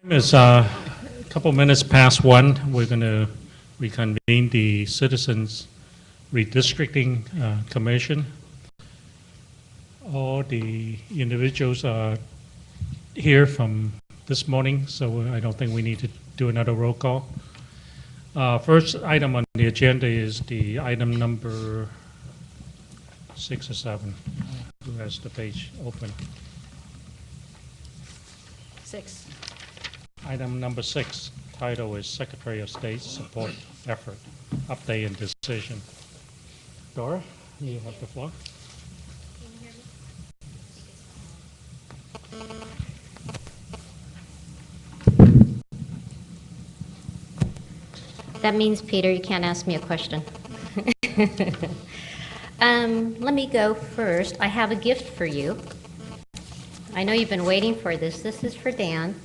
It's a couple minutes past 1. We're going to reconvene the Citizens Redistricting Commission. All the individuals are here from this morning, so I don't think we need to do another roll call. First item on the agenda is the item number 6 or 7. Who has the page open? 6. Item number 6, title is Secretary of State Support Effort, Update and Decision. Dora, you have the floor. That means, Peter, you can't ask me a question. Let me go first. I have a gift for you. I know you've been waiting for this. This is for Dan.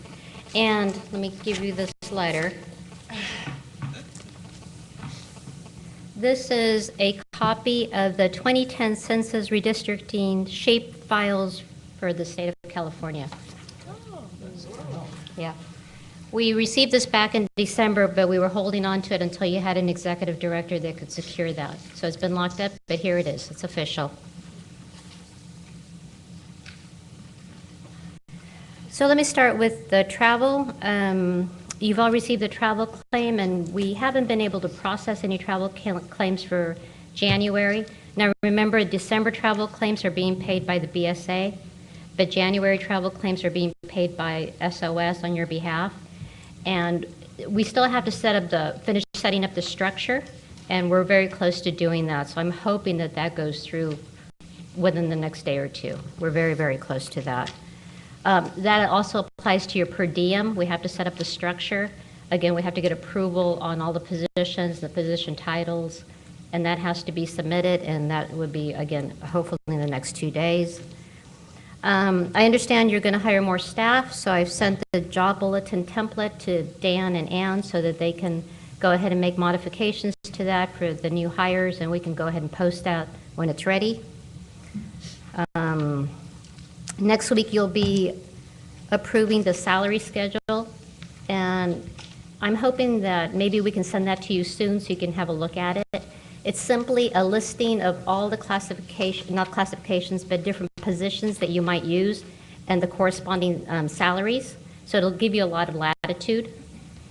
And let me give you this letter. This is a copy of the 2010 Census Redistricting shape files for the state of California. Yeah. We received this back in December, but we were holding on to it until you had an executive director that could secure that. So it's been locked up, but here it is. It's official. So let me start with the travel. You've all received the travel claim, and we haven't been able to process any travel claims for January. Now remember, December travel claims are being paid by the BSA, but January travel claims are being paid by SOS on your behalf. And we still have to finish setting up the structure, and we're very close to doing that. So I'm hoping that that goes through within the next day or two. We're very, very close to that. That also applies to your per diem. We have to set up the structure. Again, we have to get approval on all the positions, the position titles, and that has to be submitted, and that would be, again, hopefully in the next 2 days. I understand you're going to hire more staff, so I've sent the job bulletin template to Dan and Ann so that they can go ahead and make modifications to that for the new hires, and we can go ahead and post that when it's ready. Next week, you'll be approving the salary schedule, and I'm hoping that maybe we can send that to you soon so you can have a look at it. It's simply a listing of all the not classifications, but different positions that you might use and the corresponding salaries. So it'll give you a lot of latitude.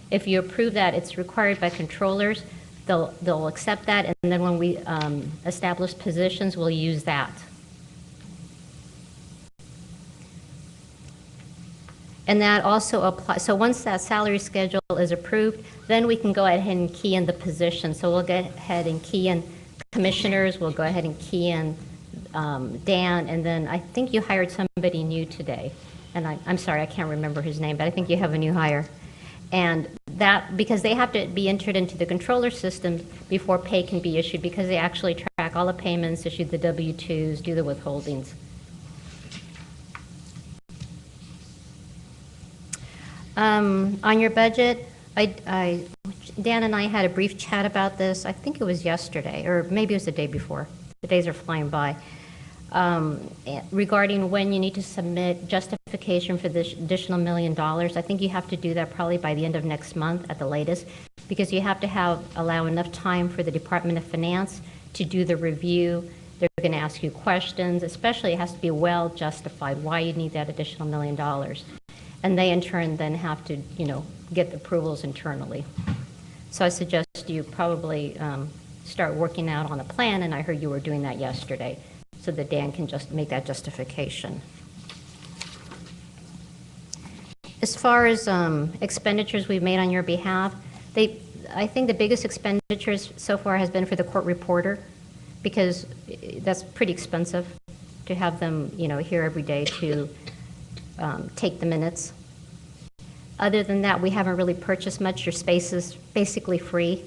If you approve that, it's required by controllers. They'll accept that, and then when we establish positions, we'll use that. And that also applies, so once that salary schedule is approved, then we can go ahead and key in the position. So we'll go ahead and key in commissioners, we'll go ahead and key in Dan, and then I think you hired somebody new today. And I'm sorry, I can't remember his name, but I think you have a new hire. And that, because they have to be entered into the controller system before pay can be issued, because they actually track all the payments, issue the W-2s, do the withholdings. On your budget, Dan and I had a brief chat about this. I think it was yesterday, or maybe it was the day before. The days are flying by. Regarding when you need to submit justification for this additional $1 million, I think you have to do that probably by the end of next month at the latest, because you have to allow enough time for the Department of Finance to do the review. They're going to ask you questions, especially it has to be well justified why you need that additional $1 million. And they in turn then have to, get the approvals internally. So I suggest you probably start working out on a plan, and I heard you were doing that yesterday, so that Dan can just make that justification. As far as expenditures we've made on your behalf, I think the biggest expenditures so far has been for the court reporter, because that's pretty expensive to have them, here every day to take the minutes. Other than that, we haven't really purchased much. Your space is basically free.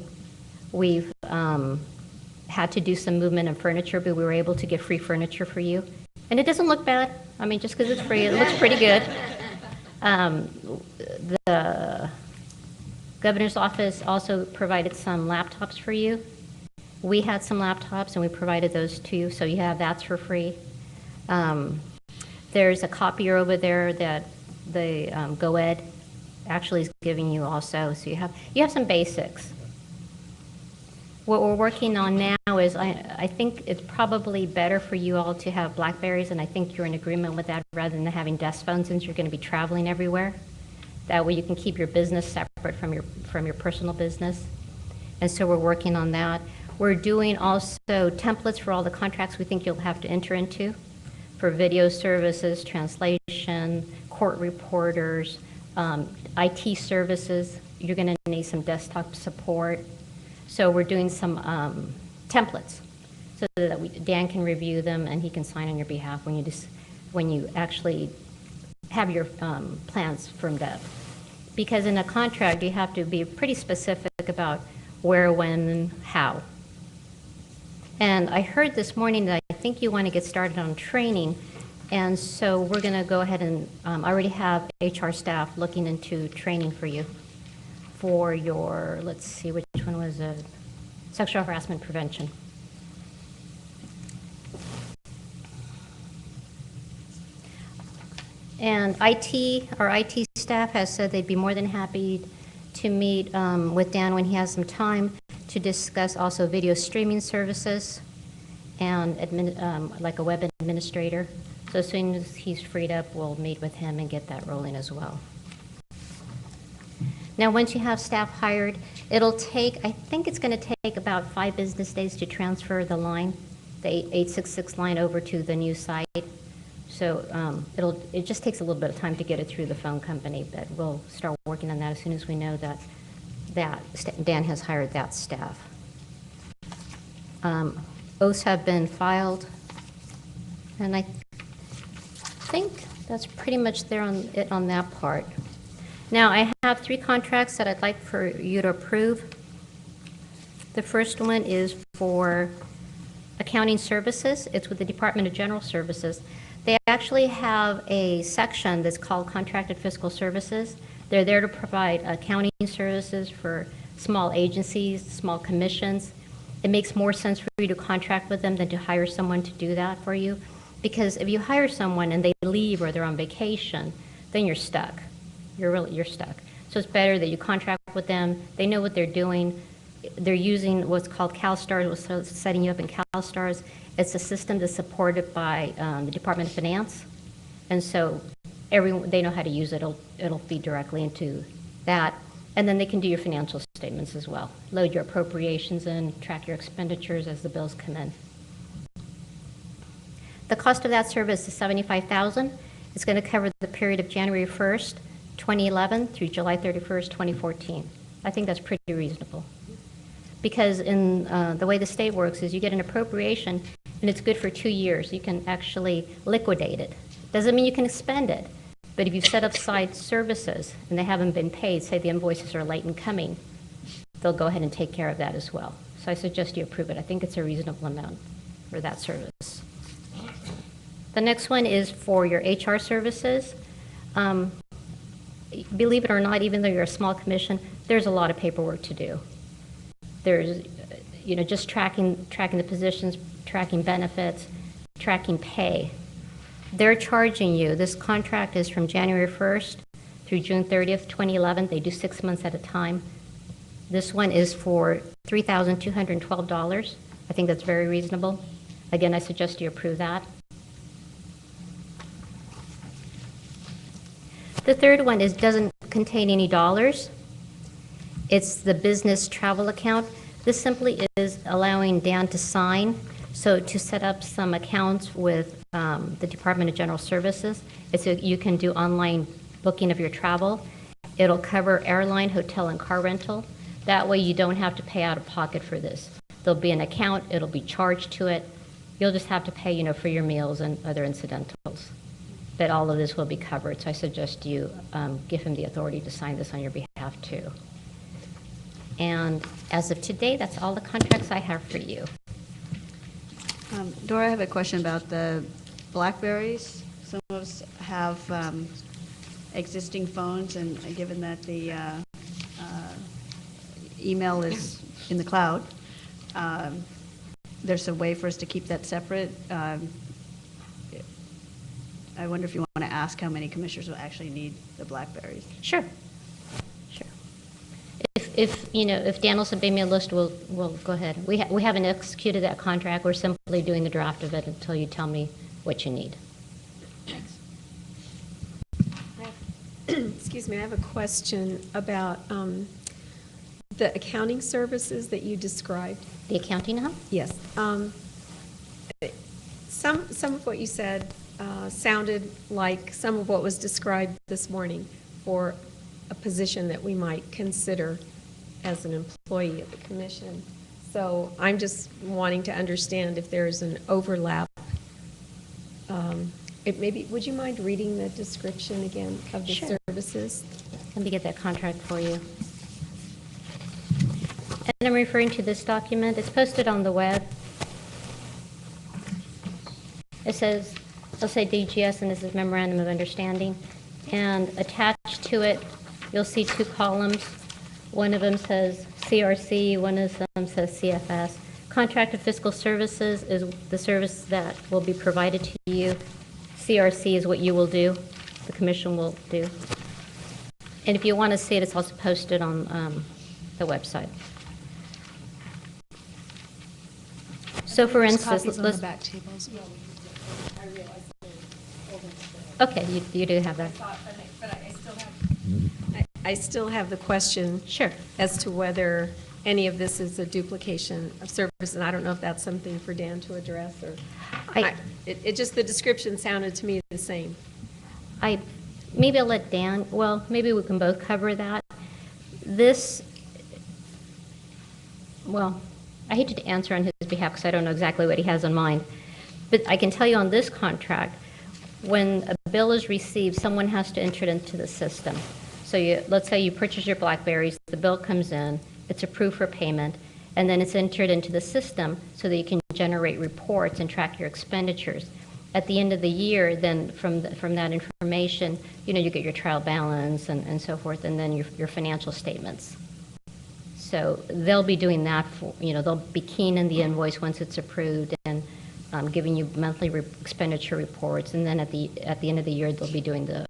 We've had to do some movement of furniture, but we were able to get free furniture for you. And it doesn't look bad. I mean, just because it's free, it looks pretty good. The governor's office also provided some laptops for you. We had some laptops, and we provided those to you, so you have that for free. There's a copier over there that the GoEd actually is giving you also, so you have some basics. What we're working on now is, I think it's probably better for you all to have BlackBerries, and I think you're in agreement with that, rather than having desk phones, since you're going to be traveling everywhere. That way you can keep your business separate from your personal business. And so we're working on that. We're doing also templates for all the contracts we think you'll have to enter into for video services, translation, court reporters, IT services. You're going to need some desktop support. So we're doing some templates so that Dan can review them and he can sign on your behalf when you actually have your plans firmed up. Because in a contract, you have to be pretty specific about where, when, and how. And I heard this morning that I think you want to get started on training, and so we're going to go ahead and already have HR staff looking into training for you for your, let's see, which one was it? Sexual harassment prevention. And our IT staff has said they'd be more than happy to meet with Dan when he has some time to discuss also video streaming services and like a web administrator. So as soon as he's freed up, we'll meet with him and get that rolling as well. Now, once you have staff hired, it'll take, I think it's going to take about 5 business days to transfer the line, the 866 line over to the new site. So it just takes a little bit of time to get it through the phone company, but we'll start working on that as soon as we know that Dan has hired that staff. Oaths have been filed, and I think that's pretty much there on that part. Now, I have 3 contracts that I'd like for you to approve. The first one is for accounting services. It's with the Department of General Services. They actually have a section that's called Contracted Fiscal Services. They're there to provide accounting services for small agencies, small commissions. It makes more sense for you to contract with them than to hire someone to do that for you. Because if you hire someone and they leave or they're on vacation, then you're stuck. You're stuck. So it's better that you contract with them. They know what they're doing. They're using what's called CalSTARS, was setting you up in CalSTARS. It's a system that's supported by the Department of Finance. And so they know how to use it. It'll feed directly into that. And then they can do your financial statements as well. Load your appropriations in, track your expenditures as the bills come in. The cost of that service is $75,000. It's going to cover the period of January 1st, 2011 through July 31st, 2014. I think that's pretty reasonable. Because in the way the state works is you get an appropriation and it's good for 2 years. You can actually liquidate it. Doesn't mean you can spend it, but if you set aside services and they haven't been paid, say the invoices are late in coming, they'll go ahead and take care of that as well. So I suggest you approve it. I think it's a reasonable amount for that service. The next one is for your HR services. Believe it or not, even though you're a small commission, there's a lot of paperwork to do. There's, just tracking the positions, tracking benefits, tracking pay. They're charging you. This contract is from January 1st through June 30th, 2011. They do 6 months at a time. This one is for $3,212. I think that's very reasonable. Again, I suggest you approve that. The third one doesn't contain any dollars. It's the business travel account. This simply is allowing Dan to sign, so to set up some accounts with the Department of General Services. You can do online booking of your travel. It'll cover airline, hotel, and car rental. That way you don't have to pay out of pocket for this. There'll be an account, it'll be charged to it. You'll just have to pay, for your meals and other incidentals. But all of this will be covered, so I suggest you give him the authority to sign this on your behalf too. And as of today, that's all the contracts I have for you. Dora, I have a question about the BlackBerries. Some of us have existing phones, and given that the email is in the cloud, there's a way for us to keep that separate. I wonder if you want to ask how many commissioners will actually need the BlackBerries. Sure. If, if Dan will submit me a list, we'll go ahead. We haven't executed that contract. We're simply doing the draft of it until you tell me what you need. Excuse me, I have a question about the accounting services that you described. The accounting hub? Yes. Some of what you said sounded like some of what was described this morning for a position that we might consider as an employee of the commission. So I'm just wanting to understand if there's an overlap. Would you mind reading the description again of the Sure. services? Let me get that contract for you. And I'm referring to this document. It's posted on the web. It says, it'll say DGS, and this is Memorandum of Understanding. And attached to it, you'll see two columns. One of them says CRC, one of them says CFS. Contract of Fiscal Services is the service that will be provided to you. CRC is what you will do, the commission will do. And if you want to see it, it's also posted on the website. So for instance, Copies on the back tables. Okay, you do have that. I still have the question. Sure. As to whether any of this is a duplication of service, and I don't know if that's something for Dan to address, or, it just, the description sounded to me the same. Maybe I'll let Dan, well, maybe we can both cover that. This, well, I hate to answer on his behalf because I don't know exactly what he has in mind, but I can tell you on this contract, when a bill is received, someone has to enter it into the system. So let's say you purchase your BlackBerries, the bill comes in, it's approved for payment, and then it's entered into the system so that you can generate reports and track your expenditures. At the end of the year, then from that information, you get your trial balance and so forth, and then your financial statements. So they'll be doing that for, they'll be keying in the invoice once it's approved and giving you monthly expenditure reports, and then at the end of the year, they'll be doing the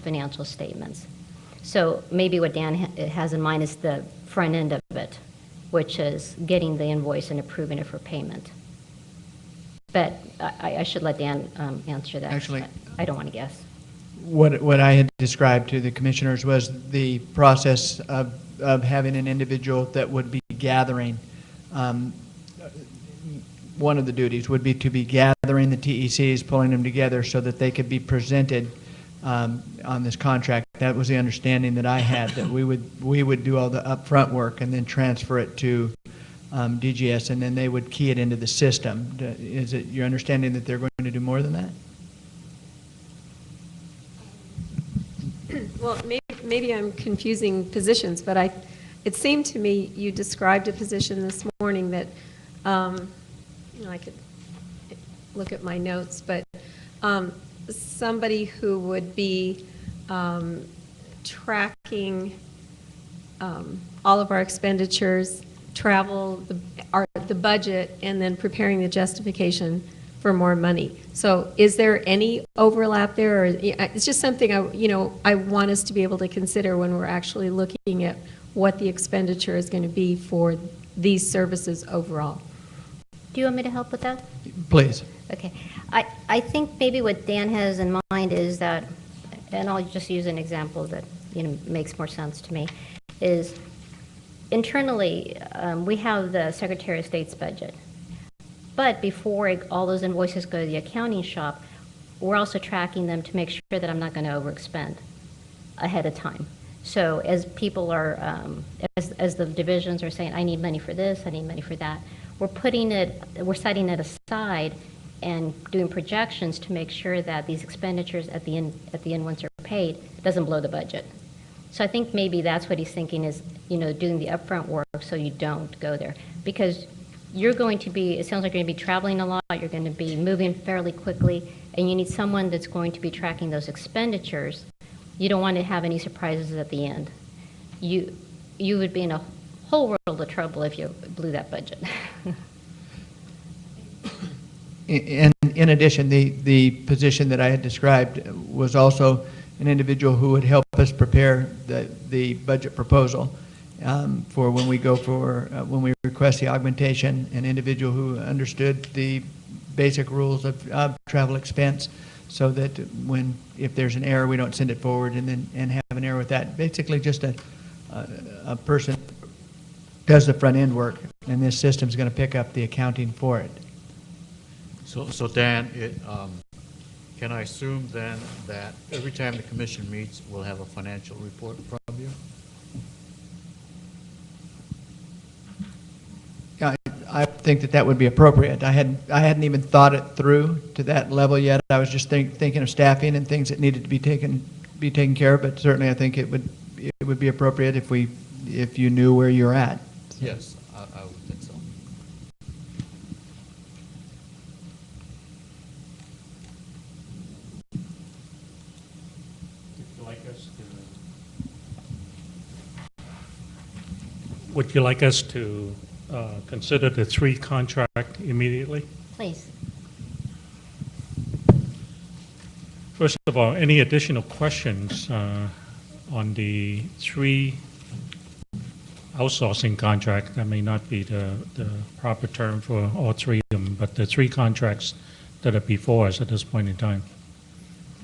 financial statements. So maybe what Dan has in mind is the front end of it, which is getting the invoice and approving it for payment. But I should let Dan answer that. Actually, I don't want to guess. What I had described to the commissioners was the process of having an individual that would be gathering. One of the duties would be to be gathering the TECs, pulling them together so that they could be presented on this contract. That was the understanding that I had, that we would do all the upfront work and then transfer it to DGS, and then they would key it into the system. Is it your understanding that they're going to do more than that? Well, maybe I'm confusing positions, but it seemed to me you described a position this morning that, I could look at my notes, but somebody who would be tracking all of our expenditures, travel, the budget, and then preparing the justification for more money. So is there any overlap there? Or, it's just something I want us to be able to consider when we're actually looking at what the expenditure is going to be for these services overall. Do you want me to help with that? Please. Okay. I think maybe what Dan has in mind is that, and I'll just use an example that makes more sense to me, is internally we have the Secretary of State's budget. But before all those invoices go to the accounting shop, we're also tracking them to make sure that I'm not going to overexpend ahead of time. So as people are, as the divisions are saying, I need money for this, I need money for that, we're setting it aside and doing projections to make sure that these expenditures at the end once they're paid doesn't blow the budget. So I think maybe that's what he's thinking is, doing the upfront work so you don't go there. Because you're going to be, it sounds like you're going to be traveling a lot, you're going to be moving fairly quickly, and you need someone that's going to be tracking those expenditures. You don't want to have any surprises at the end. You would be in a whole world of trouble if you blew that budget. And in addition, the position that I had described was also an individual who would help us prepare the budget proposal for when we go for, when we request the augmentation, an individual who understood the basic rules of travel expense, so that if there's an error, we don't send it forward and have an error with that. Basically, just a person does the front end work, and this system's going to pick up the accounting for it. So Dan, can I assume then that every time the commission meets, we'll have a financial report from you? Yeah, I think that would be appropriate. I hadn't even thought it through to that level yet. I was just thinking of staffing and things that needed to be taken care of. But certainly, I think it would be appropriate if you knew where you're at. Yes, I would think so. Would you like us to consider the 3 contract immediately? Please. First of all, any additional questions on the 3 outsourcing contract? That may not be the proper term for all 3 of them, but the 3 contracts that are before us at this point in time.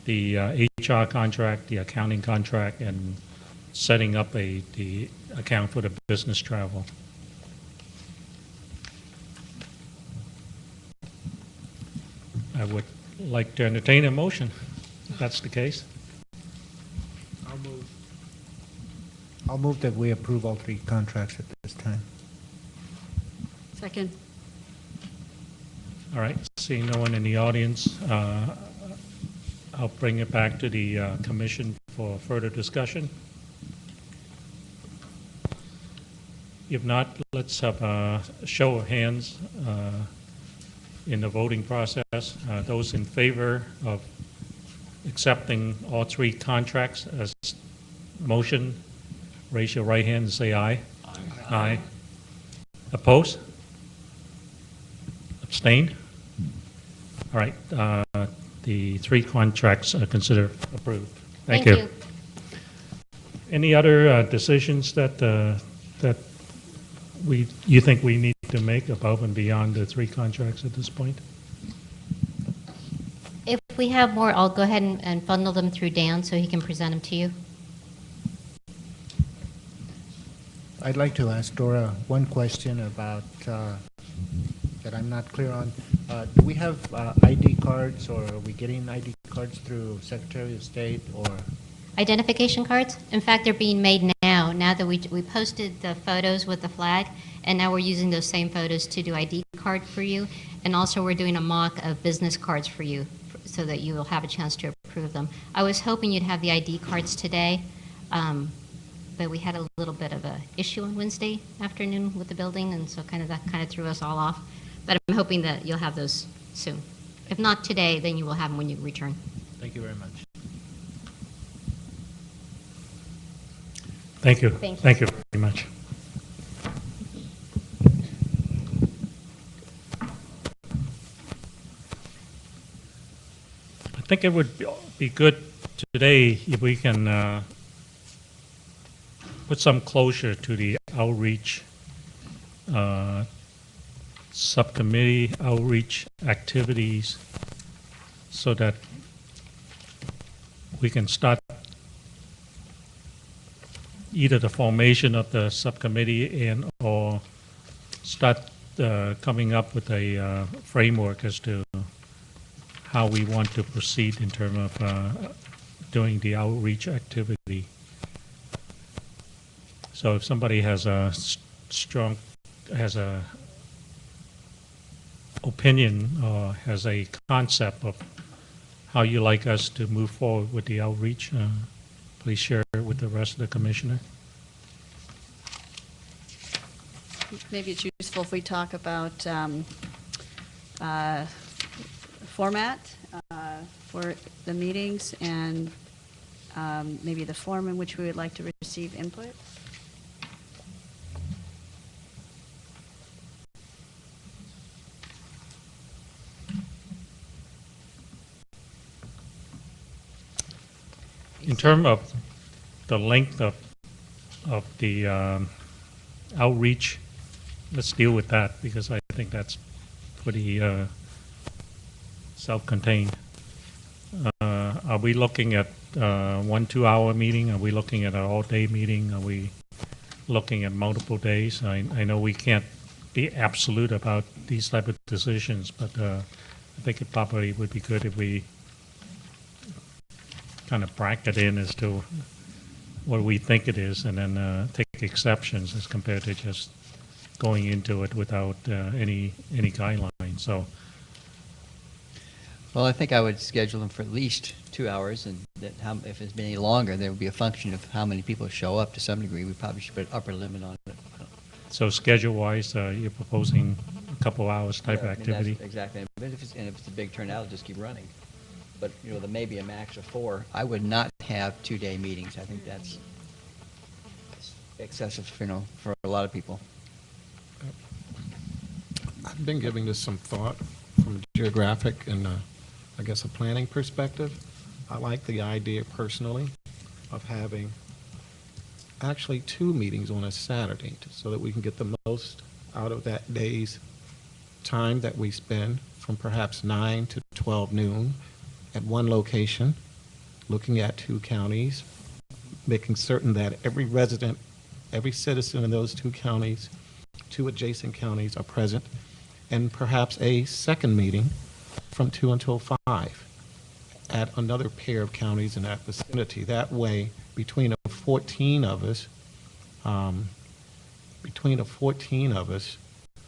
The HR contract, the accounting contract, and setting up the account for the business travel. I would like to entertain a motion, if that's the case. I'll move that we approve all 3 contracts at this time. Second. All right, seeing no one in the audience, I'll bring it back to the commission for further discussion. If not, let's have a show of hands in the voting process. Those in favor of accepting all 3 contracts as motion, raise your right hand and say aye. Aye. Aye. Opposed? Abstain? All right, the 3 contracts are considered approved. Thank you. Any other decisions that you think we need to make above and beyond the 3 contracts at this point? If we have more, I'll go ahead and bundle them through Dan so he can present them to you. I'd like to ask Dora one question about that I'm not clear on. Do we have ID cards, or are we getting ID cards through Secretary of State, or? Identification cards? In fact, they're being made now that we posted the photos with the flag, and now we're using those same photos to do ID card for you. And also we're doing a mock of business cards for you so that you will have a chance to approve them. I was hoping you'd have the ID cards today, but we had a little bit of a issue on Wednesday afternoon with the building, and so that threw us all off. But I'm hoping that you'll have those soon. If not today, then you will have them when you return. Thank you very much. Thank you. Thank you. Thank you very much. I think it would be good today if we can put some closure to the outreach subcommittee outreach activities so that we can start either the formation of the subcommittee and or start coming up with a framework as to how we want to proceed in terms of doing the outreach activity. So if somebody has a opinion or has a concept of how you like us to move forward with the outreach, please share it with the rest of the commissioner. Maybe it's useful if we talk about format for the meetings and maybe the form in which we would like to receive input. In terms of the length of the outreach, let's deal with that, because I think that's pretty self-contained. Are we looking at 1 2-hour meeting? Are we looking at an all-day meeting? Are we looking at multiple days? I know we can't be absolute about these type of decisions, but I think it probably would be good if we kind of bracket in as to what we think it is, and then take exceptions as compared to just going into it without any guidelines. So, Well, I think I would schedule them for at least 2 hours, and that if it's been any longer, there would be a function of how many people show up to some degree. We probably should put an upper limit on it. so schedule-wise, you're proposing a couple hours type Yeah, I mean, activity? that's exactly. But if it's a big turnout, just keep running. But, there may be a max of 4. I would not have 2-day meetings. I think that's excessive, for a lot of people. I've been giving this some thought from a geographic and, I guess, a planning perspective. I like the idea personally of having actually 2 meetings on a Saturday so that we can get the most out of that day's time that we spend from perhaps 9 to 12 noon at one location, looking at 2 counties, making certain that every resident, every citizen in those 2 counties, 2 adjacent counties are present, and perhaps a second meeting from 2 until 5 at another pair of counties in that vicinity. That way, between the 14 of us,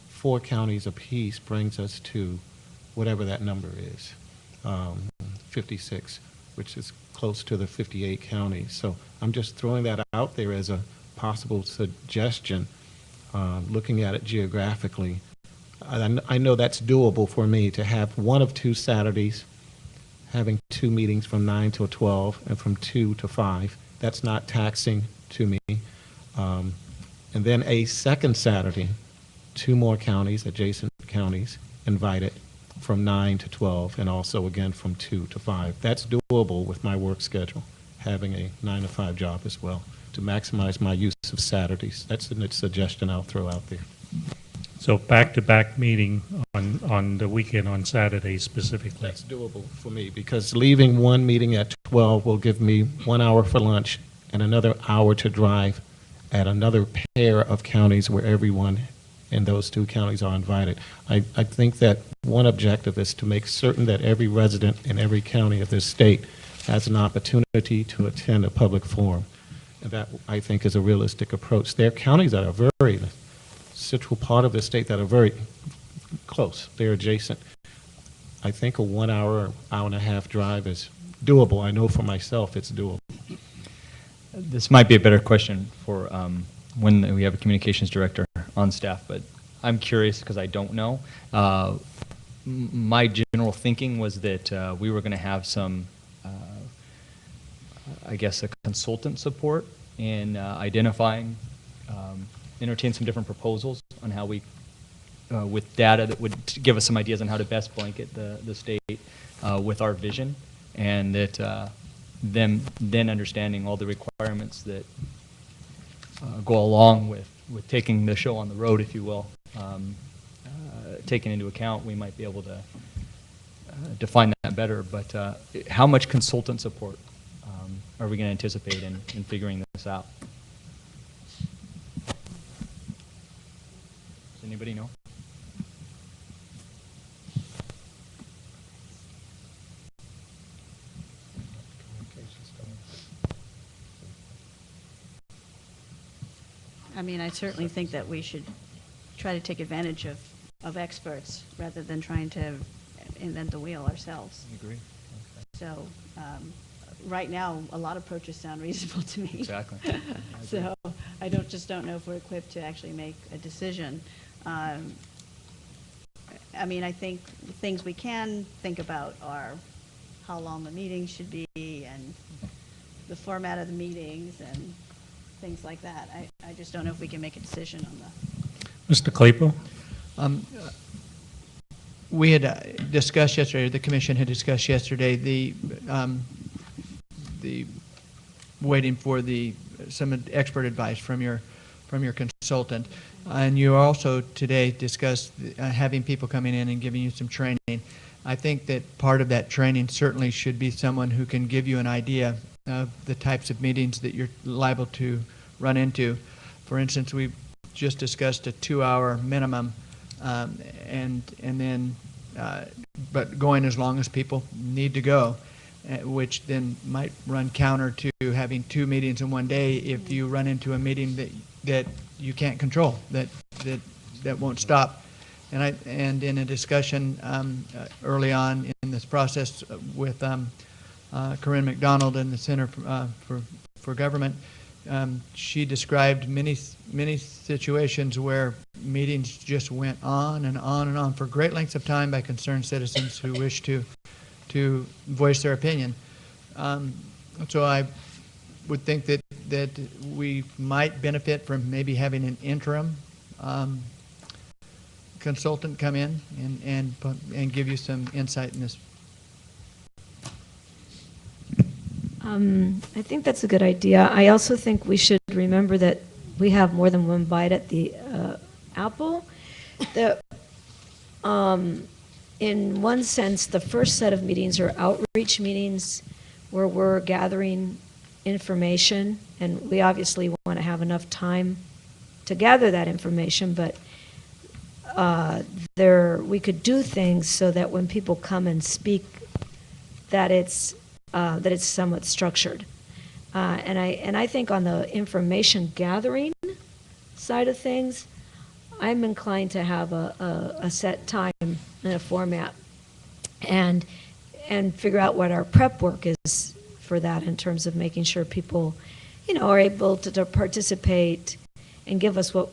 4 counties apiece brings us to whatever that number is, 56, which is close to the 58 counties. So I'm just throwing that out there as a possible suggestion, looking at it geographically. I know that's doable for me to have one of 2 Saturdays, having 2 meetings from 9 till 12 and from 2 to 5. That's not taxing to me. And then a second Saturday, 2 more counties, adjacent counties, invited from 9 to 12, and also again from 2 to 5. That's doable with my work schedule, having a 9 to 5 job as well, to maximize my use of Saturdays. That's a suggestion I'll throw out there. So back-to-back meeting on the weekend, on Saturday specifically? That's doable for me, because leaving one meeting at 12 will give me 1 hour for lunch and another hour to drive at another pair of counties where everyone in those 2 counties are invited. I think that one objective is to make certain that every resident in every county of this state has an opportunity to attend a public forum. And that, I think, is a realistic approach. There are counties that are very central part of the state that are very close. They're adjacent. I think a 1 hour, hour and a half drive is doable. I know for myself it's doable. This might be a better question for when we have a communications director on staff, but I'm curious because I don't know. My general thinking was that we were going to have some, I guess, a consultant support in identifying, entertain some different proposals on how we, with data that would give us some ideas on how to best blanket the state with our vision, and that them then understanding all the requirements that go along with taking the show on the road, if you will, taken into account, we might be able to define that better. But how much consultant support are we going to anticipate in figuring this out? Does anybody know? I mean, I certainly think that we should try to take advantage of experts rather than trying to invent the wheel ourselves. I agree. So, right now, a lot of approaches sound reasonable to me. Exactly. So, I just don't know if we're equipped to actually make a decision. I mean, I think the things we can think about are how long the meetings should be and the format of the meetings and things like that. I just don't know if we can make a decision on that. Mr. Claypool? We had discussed yesterday, or the commission had discussed yesterday, the waiting for some expert advice from your consultant. And you also today discussed having people coming in and giving you some training. I think that part of that training certainly should be someone who can give you an idea of the types of meetings that you're liable to run into. For instance, we just discussed a 2-hour minimum, and then but going as long as people need to go, which then might run counter to having 2 meetings in one day if you run into a meeting that you can't control, that won't stop. And in a discussion early on in this process with Corinne McDonald in the Center for Government, she described many situations where meetings just went on and on and on for great lengths of time by concerned citizens who wish to voice their opinion. So I would think that we might benefit from maybe having an interim consultant come in and give you some insight in this. I think that's a good idea. I also think we should remember that we have more than one bite at the apple. In one sense, the first set of meetings are outreach meetings where we're gathering information, and we obviously want to have enough time to gather that information, but we could do things so that when people come and speak, that it's somewhat structured. And I think on the information gathering side of things, I'm inclined to have a set time and a format, and figure out what our prep work is for that in terms of making sure people, are able to participate and give us what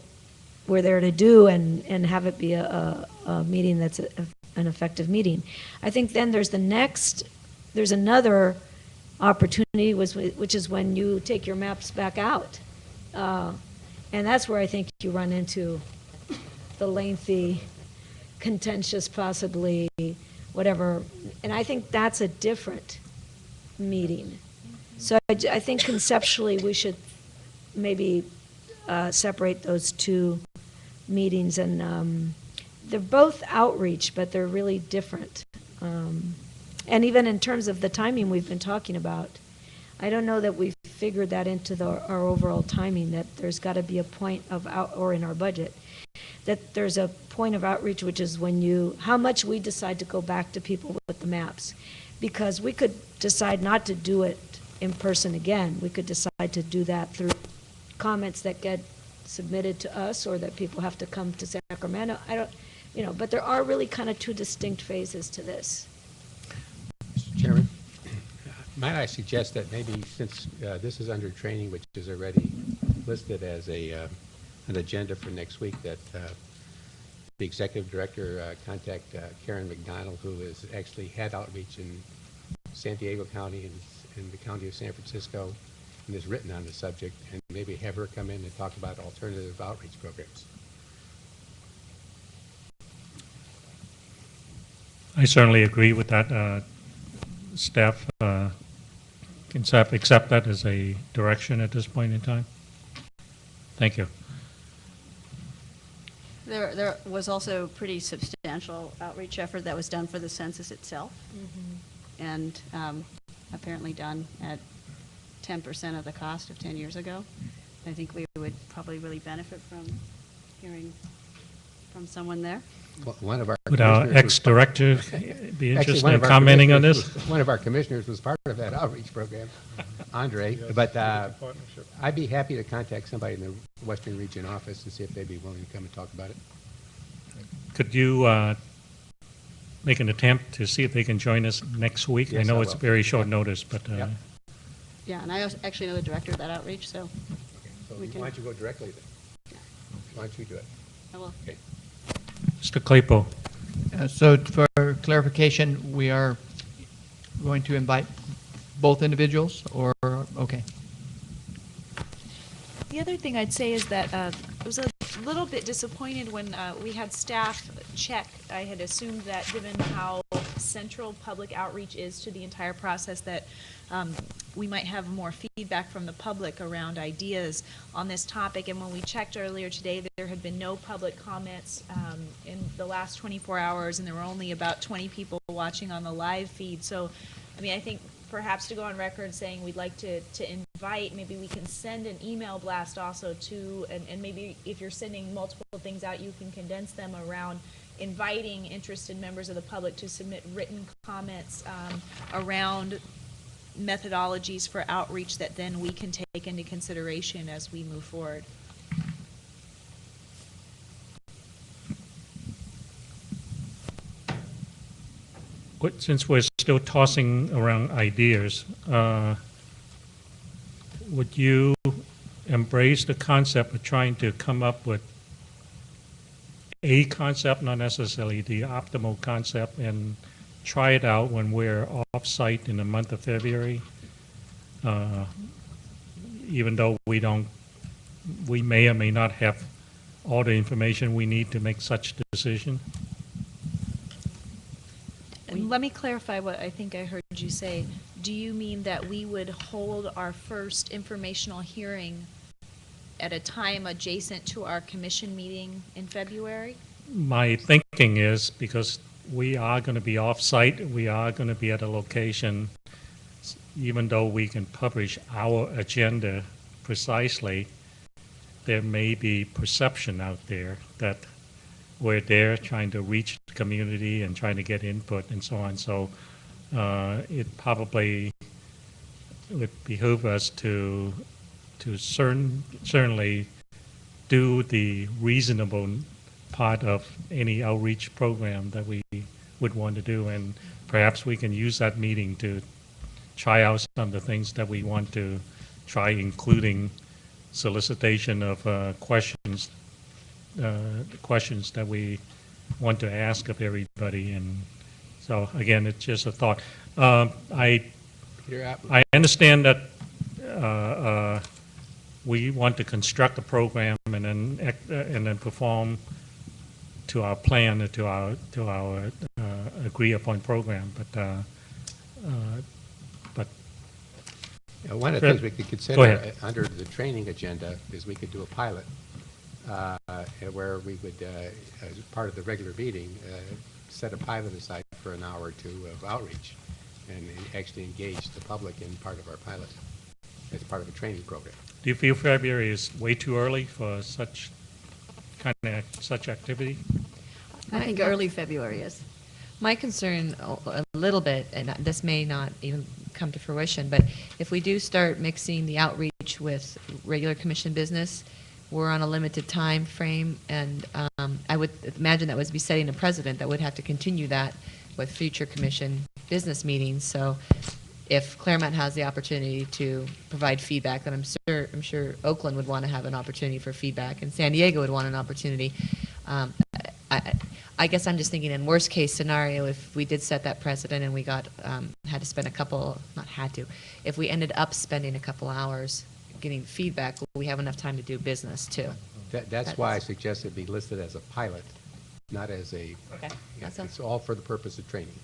we're there to do, and have it be a meeting that's an effective meeting. I think then there's another opportunity, which is when you take your maps back out. And that's where I think you run into the lengthy, contentious, possibly, whatever. And I think that's a different meeting. So I think conceptually we should maybe separate those two meetings. And they're both outreach, but they're really different. And even in terms of the timing we've been talking about, I don't know that we've figured that into our overall timing, that there's got to be a point of or in our budget, that there's a point of outreach, which is how much we decide to go back to people with the maps. Because we could decide not to do it in person again. We could decide to do that through comments that get submitted to us, or that people have to come to Sacramento. But there are really kind of two distinct phases to this. Mr. Chairman, might I suggest that maybe since this is under training, which is already listed as an agenda for next week, that the executive director contact Karen McDonald, who has actually had outreach in San Diego County and the county of San Francisco, and is written on the subject, and maybe have her come in and talk about alternative outreach programs. I certainly agree with that. Staff can accept that as a direction at this point in time. Thank you. There was also pretty substantial outreach effort that was done for the census itself, and apparently done at 10% of the cost of 10 years ago. I think we would probably really benefit from hearing from someone there. Well, one of our Would our commissioners was ex-director be Actually, interested one in of our commenting on commissioners this? One of our commissioners was part of that outreach program, Andre. But I'd be happy to contact somebody in the Western Region office and see if they'd be willing to come and talk about it. Could you make an attempt to see if they can join us next week? I Yes, know I it's will. very short notice, but Yep. Yeah, and I actually know the director of that outreach, so So We can- why don't you go directly then? Why don't you do it? I will. Okay. Mr. Claypool. So for clarification, we are going to invite both individuals, or, okay. The other thing I'd say is that I was a little bit disappointed when we had staff check. I had assumed that given how central public outreach is to the entire process, that we might have more feedback from the public around ideas on this topic. And when we checked earlier today, there had been no public comments in the last 24 hours, and there were only about 20 people watching on the live feed. So, I mean, I think perhaps to go on record saying we'd like to invite, maybe we can send an email blast also to, and maybe if you're sending multiple things out, you can condense them around inviting interested members of the public to submit written comments around methodologies for outreach that then we can take into consideration as we move forward. Since we're still tossing around ideas, would you embrace the concept of trying to come up with a concept, not necessarily the optimal concept, and try it out when we're off-site in the month of February? Even though we may or may not have all the information we need to make such decision. And let me clarify what I think I heard you say. Do you mean that we would hold our first informational hearing at a time adjacent to our commission meeting in February? My thinking is, because we are going to be off-site, we are going to be at a location, even though we can publish our agenda precisely, there may be perception out there that we're there trying to reach the community and trying to get input and so on. So it probably would behoove us to certainly do the reasonable part of any outreach program that we would want to do, and perhaps we can use that meeting to try out some of the things that we want to try, including solicitation of questions that we want to ask of everybody. And so again, it's just a thought. I understand that we want to construct a program and then perform to our plan, to our agreed upon program, but one of the things we could consider under the training agenda is we could do a pilot where we would, as part of the regular meeting, set a pilot aside for an hour or two of outreach and actually engage the public in part of our pilot as part of a training program. Do you feel February is way too early for such activity? I think early February is. My concern a little bit, and this may not even come to fruition, but if we do start mixing the outreach with regular commission business, we're on a limited time frame, and I would imagine that would be setting a precedent that would have to continue that with future commission business meetings. So if Claremont has the opportunity to provide feedback, then I'm sure Oakland would want to have an opportunity for feedback, and San Diego would want an opportunity. I guess I'm just thinking in worst case scenario, if we did set that precedent and we got had to spend if we ended up spending a couple hours getting feedback, we have enough time to do business too. That's why I suggest it be listed as a pilot, not as a. Okay. Yeah, it's all for the purpose of training.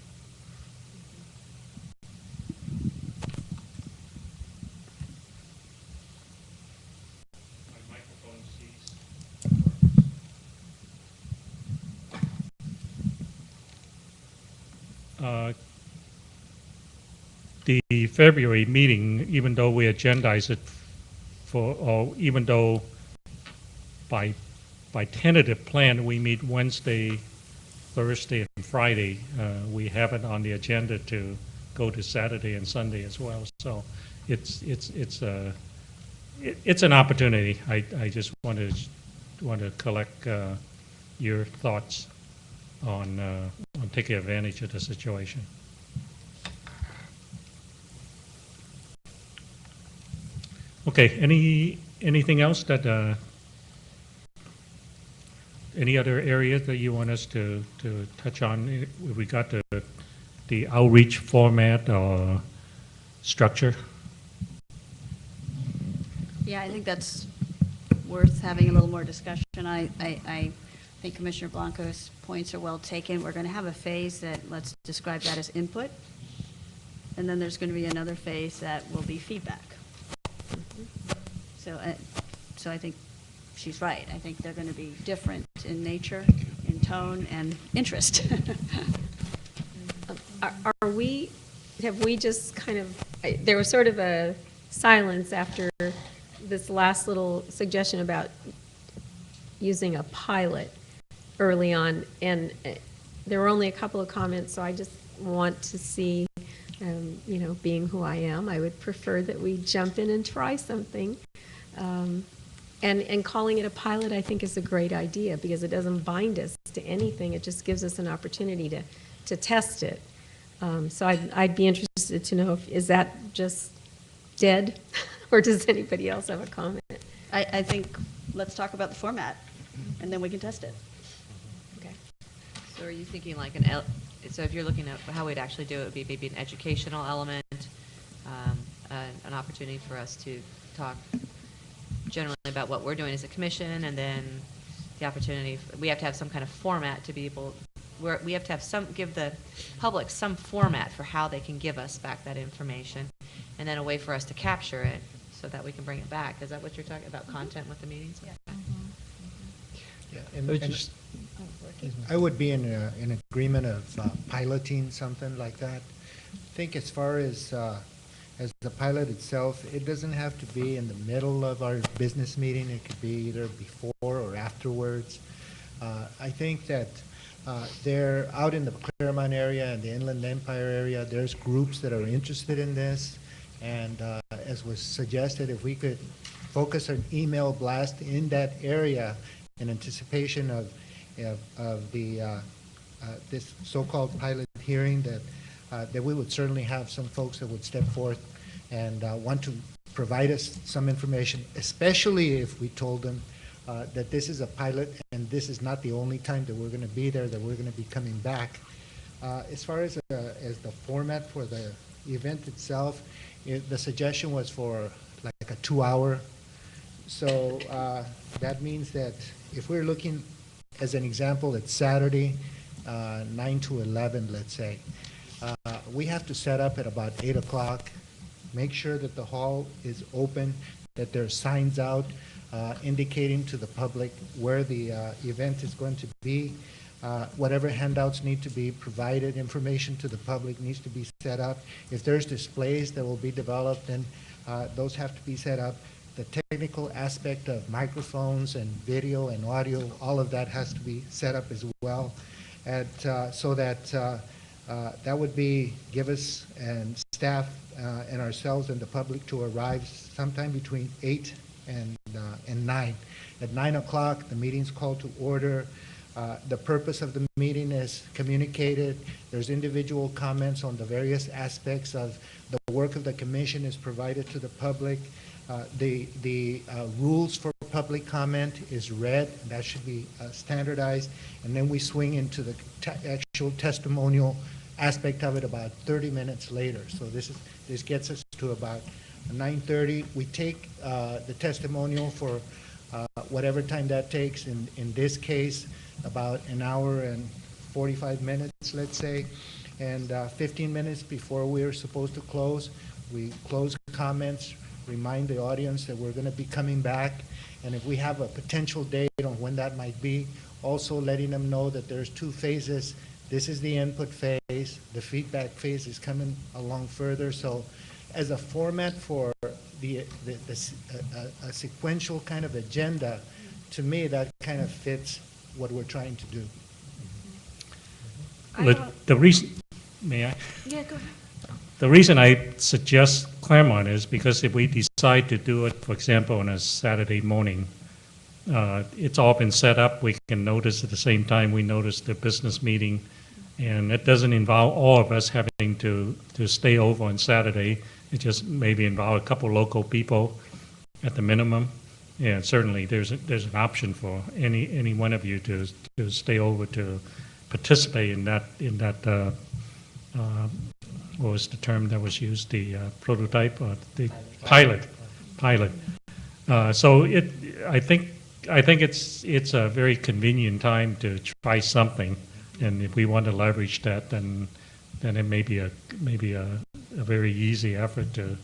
The February meeting, even though we agendize it or even though by tentative plan we meet Wednesday, Thursday, and Friday, we have it on the agenda to go to Saturday and Sunday as well. So it's an opportunity. I just want to collect your thoughts on taking advantage of the situation. Okay. Anything else that any other areas that you want us to touch on with regard to the outreach format or structure? Yeah, I think that's worth having a little more discussion. I think Commissioner Blanco's points are well taken. We're going to have a phase that, let's describe that as input. And then there's going to be another phase that will be feedback. So I think she's right. I think they're going to be different in nature, in tone, and interest. Are we, have we just kind of, there was sort of a silence after this last little suggestion about using a pilot early on, and there were only a couple of comments, so I just want to see, you know, being who I am, I would prefer that we jump in and try something. And calling it a pilot, I think, is a great idea because it doesn't bind us to anything. It just gives us an opportunity to test it. So I'd be interested to know is that just dead, or does anybody else have a comment? I think let's talk about the format, and then we can test it. Okay. So are you thinking like so if you're looking at how we'd actually do it, would be maybe an educational element, an opportunity for us to talk generally about what we're doing as a commission, and then the opportunity, we have to have some kind of format to be able, we have to have give the public some format for how they can give us back that information, and then a way for us to capture it so that we can bring it back. Is that what you're talking about, content with the meetings? Yeah. Yeah, and I would be in agreement of piloting something like that. I think as far as the pilot itself, it doesn't have to be in the middle of our business meeting. It could be either before or afterwards. I think that they're out in the Claremont area and the Inland Empire area. There's groups that are interested in this, and as was suggested, if we could focus an email blast in that area in anticipation of the this so-called pilot hearing, that we would certainly have some folks that would step forth and want to provide us some information, especially if we told them that this is a pilot and this is not the only time that we're going to be there, that we're going to be coming back. As far as the format for the event itself, the suggestion was for like a 2-hour. So that means that if we're looking, as an example, it's Saturday, 9 to 11, let's say. We have to set up at about 8 o'clock, make sure that the hall is open, that there are signs out indicating to the public where the event is going to be. Whatever handouts need to be provided, information to the public needs to be set up. If there's displays that will be developed, then those have to be set up. The technical aspect of microphones and video and audio, all of that has to be set up as well. And so that that would be give us and staff and ourselves and the public to arrive sometime between 8 and 9. At 9 o'clock, the meeting's called to order. The purpose of the meeting is communicated. There's individual comments on the various aspects of the work of the commission is provided to the public. The rules for public comment is read. That should be standardized. And then we swing into the actual testimonial aspect of it about 30 minutes later. So this gets us to about 9:30. We take the testimonial for whatever time that takes. In this case, about an hour and 45 minutes, let's say. And 15 minutes before we're supposed to close, we close comments, remind the audience that we're going to be coming back, and if we have a potential date on when that might be, also letting them know that there's 2 phases. This is the input phase. The feedback phase is coming along further. So as a format for a sequential kind of agenda, to me, that kind of fits what we're trying to do. The reason, may I? Yeah, go ahead. The reason I suggest Claremont is because if we decide to do it, for example, on a Saturday morning, it's all been set up. We can notice at the same time we notice the business meeting, and it doesn't involve all of us having to stay over on Saturday. It just maybe involve a couple local people at the minimum. And certainly there's an option for any one of you to stay over to participate in that. What was the term that was used? The prototype or the pilot. So I think it's a very convenient time to try something, and if we want to leverage that, then it may be a a very easy effort to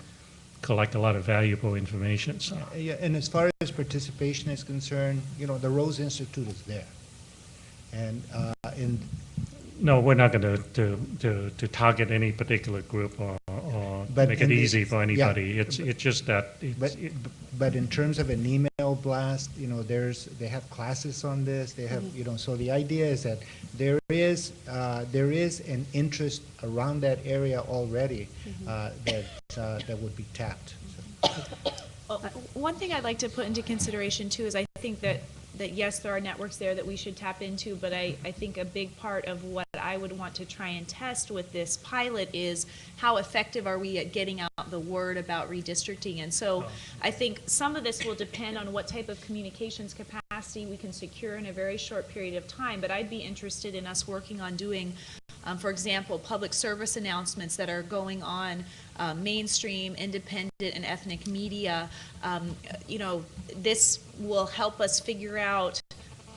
collect a lot of valuable information, so. Yeah, and as far as participation is concerned, you know, the Rose Institute is there. And No, we're not going to target any particular group or But make in it the- easy for yeah. anybody. It's just that, but in terms of an email blast, you know, they have classes on this, they have, you know, so the idea is that there is an interest around that area already that would be tapped. Well, one thing I'd like to put into consideration too is I think that yes, there are networks there that we should tap into, but I think a big part of what I would want to try and test with this pilot is how effective are we at getting out the word about redistricting. And so I think some of this will depend on what type of communications capacity we can secure in a very short period of time, but I'd be interested in us working on doing, for example, public service announcements that are going on mainstream, independent, and ethnic media. You know, this will help us figure out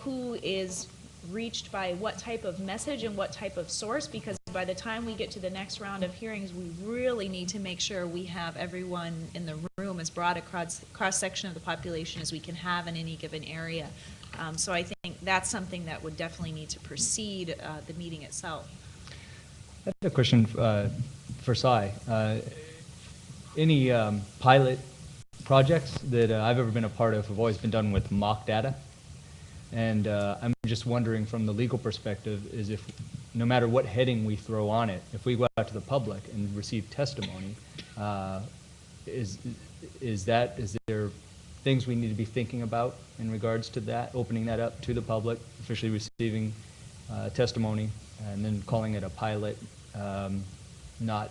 who is reached by what type of message and what type of source, because by the time we get to the next round of hearings, we really need to make sure we have everyone in the room, as broad a cross-section of the population as we can have in any given area. So I think that's something that would definitely need to precede the meeting itself. I have a question for Cy. Any pilot projects that I've ever been a part of have always been done with mock data. And I'm just wondering from the legal perspective is if no matter what heading we throw on it, if we go out to the public and receive testimony, is there things we need to be thinking about in regards to that, opening that up to the public, officially receiving testimony, and then calling it a pilot, not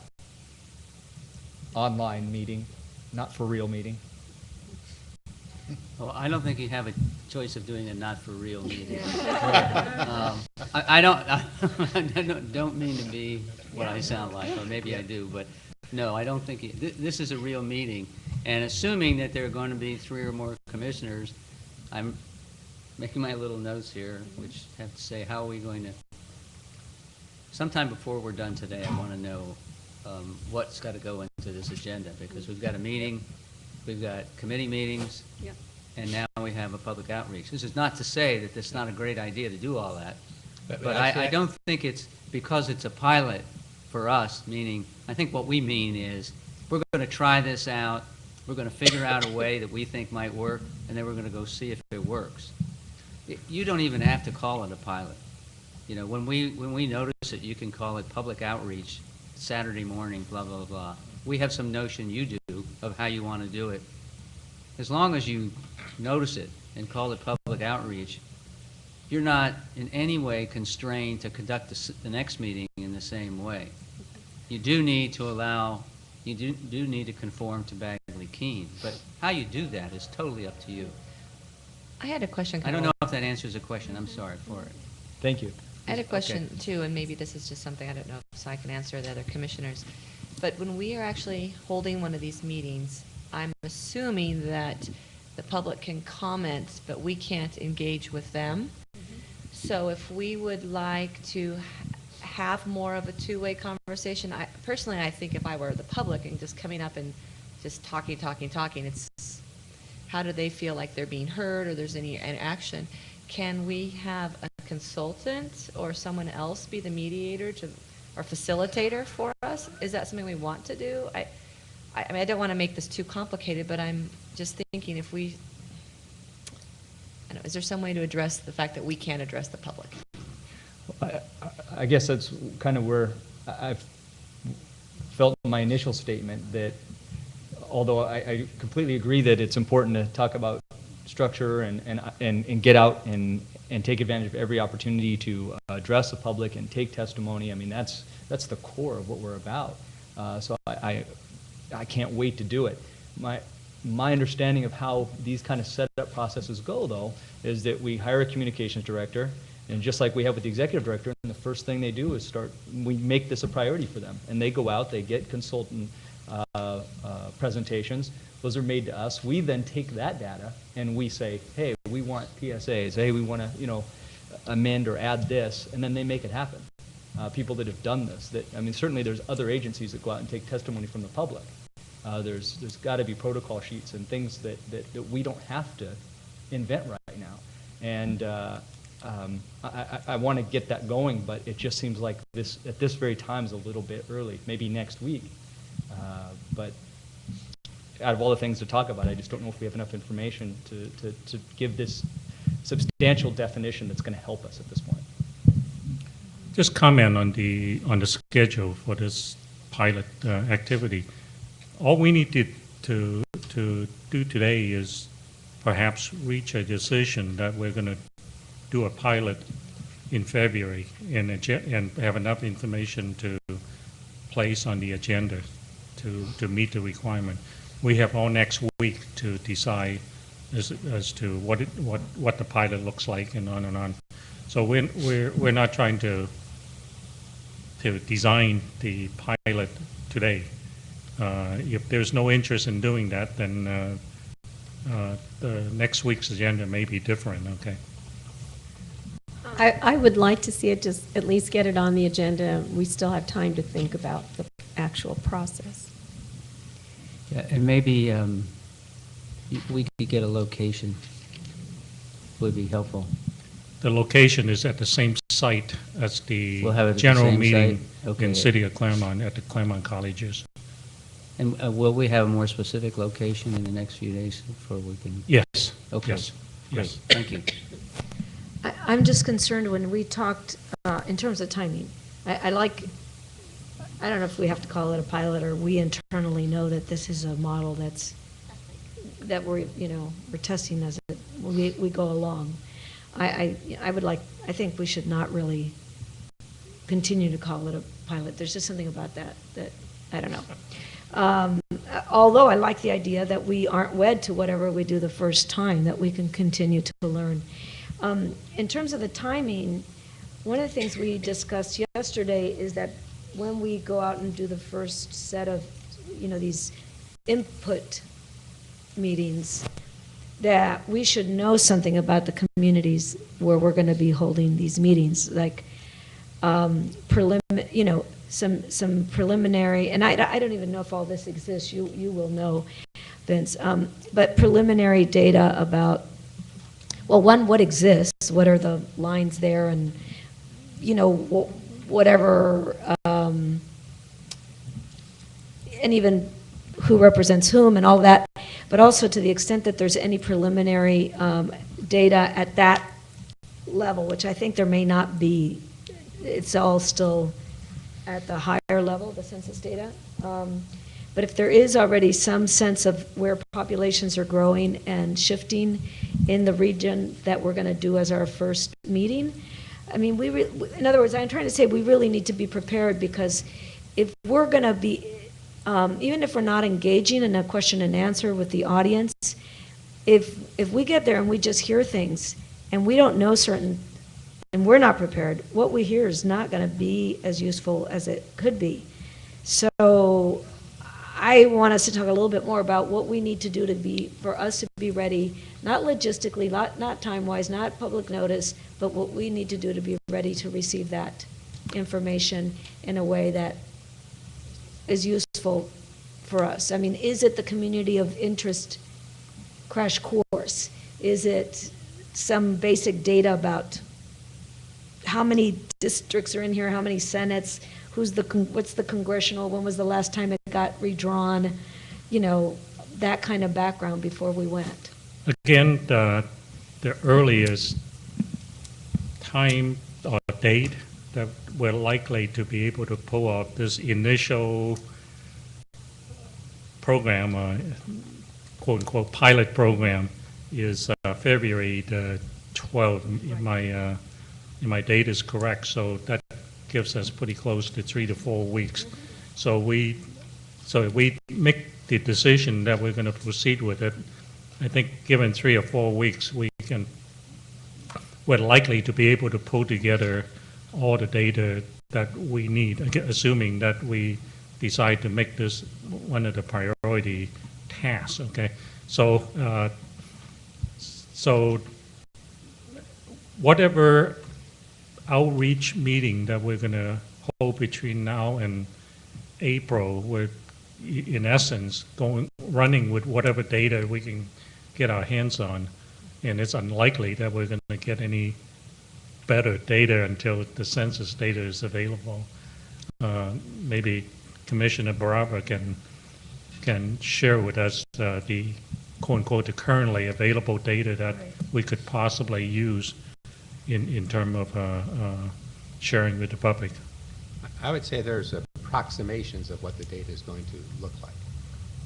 online meeting, not for real meeting? Well, I don't think you have a choice of doing a not-for-real meeting. I don't mean to be what I sound like, or maybe I do, but no, I don't think, this is a real meeting. And assuming that there are going to be 3 or more commissioners, I'm making my little notes here, which have to say, how are we going to, sometime before we're done today, I want to know what's got to go into this agenda, because we've got a meeting, we've got committee meetings, and now we have a public outreach. This is not to say that it's not a great idea to do all that, but I don't think it's because it's a pilot for us, meaning, I think what we mean is, we're going to try this out, we're going to figure out a way that we think might work, and then we're going to go see if it works. You don't even have to call it a pilot. You know, when we notice it, you can call it public outreach, Saturday morning, blah, blah, blah. We have some notion you do of how you want to do it. As long as you notice it and call it public outreach, you're not in any way constrained to conduct the next meeting in the same way. You do need to allow, you do need to conform to Bagley-Keene, but how you do that is totally up to you. I had a question. I don't know if that answers the question. I'm sorry for it. Thank you. I had a question too, and maybe this is just something I don't know if I can answer the other commissioners. But when we are actually holding one of these meetings, I'm assuming that the public can comment, but we can't engage with them. So if we would like to have more of a two-way conversation, personally, I think if I were the public and just coming up and just talking, it's how do they feel like they're being heard or there's any action? Can we have a consultant or someone else be the mediator or facilitator for us? Is that something we want to do? I mean, I don't want to make this too complicated, but I'm just thinking if we, I don't know, is there some way to address the fact that we can't address the public? I guess that's kind of where I've felt in my initial statement that although I completely agree that it's important to talk about structure and get out and take advantage of every opportunity to address the public and take testimony. I mean, that's the core of what we're about. So I can't wait to do it. My understanding of how these kind of setup processes go, though, is that we hire a communications director, and just like we have with the executive director, and the first thing they do is we make this a priority for them, and they go out, they get consultant presentations. Those are made to us. We then take that data and we say, hey, we want PSAs. Hey, we want to, amend or add this, and then they make it happen. people that have done this. That, I mean, certainly there's other agencies that go out and take testimony from the public. There's got to be protocol sheets and things that we don't have to invent right now. And I want to get that going, but it just seems like this, at this very time, is a little bit early, maybe next week. But out of all the things to talk about, I just don't know if we have enough information to give this substantial definition that's going to help us at this point. Just comment on the schedule for this pilot activity. All we need to do today is perhaps reach a decision that we're going to do a pilot in February and have enough information to place on the agenda to meet the requirement. We have all next week to decide as to what the pilot looks like and on and on. So we're not trying to design the pilot today. If there's no interest in doing that, then the next week's agenda may be different, okay? I would like to see it just at least get it on the agenda. We still have time to think about the actual process. Yeah, and maybe we could get a location, would be helpful. The location is at the same site as the We'll have it at the general same meeting site? Okay. in City of Claremont at the Claremont Colleges. And will we have a more specific location in the next few days before we can? Yes. Okay. Yes. Great. Yes. Thank you. I'm just concerned when we talked, in terms of timing, I don't know if we have to call it a pilot or we internally know that this is a model that we're testing as we go along. I think we should not really continue to call it a pilot. There's just something about that I don't know. Although I like the idea that we aren't wed to whatever we do the first time, that we can continue to learn. In terms of the timing, one of the things we discussed yesterday is that when we go out and do the first set of, these input meetings, that we should know something about the communities where we're going to be holding these meetings, like some preliminary, and I don't even know if all this exists. You will know, Vince, but preliminary data about, well, one, what exists, what are the lines there, and whatever, and even who represents whom and all that, but also to the extent that there's any preliminary data at that level, which I think there may not be. It's all still at the higher level, the census data. But if there is already some sense of where populations are growing and shifting in the region that we're going to do as our first meeting, I mean, in other words, I'm trying to say we really need to be prepared, because if we're going to be, even if we're not engaging in a question and answer with the audience, if we get there and we just hear things and we don't know certain, and we're not prepared, what we hear is not going to be as useful as it could be. So I want us to talk a little bit more about what we need to do for us to be ready, not logistically, not time-wise, not public notice, but what we need to do to be ready to receive that information in a way that is useful for us. I mean, is it the community of interest crash course? Is it some basic data about how many districts are in here, how many senates, what's the congressional, when was the last time it got redrawn, that kind of background before we went. Again, the earliest time or date that we're likely to be able to pull off this initial program, quote-unquote pilot program, is February the 12th. My date is correct, so that gives us pretty close to 3 to 4 weeks. So if we make the decision that we're going to proceed with it, I think given 3 or 4 weeks, we're likely to be able to pull together all the data that we need, assuming that we decide to make this one of the priority tasks. Okay, so whatever outreach meeting that we're going to hold between now and April, we're in essence running with whatever data we can get our hands on, and it's unlikely that we're going to get any better data until the census data is available. Maybe Commissioner Baraba can share with us the quote-unquote the currently available data that we could possibly use in terms of sharing with the public. I would say there's approximations of what the data is going to look like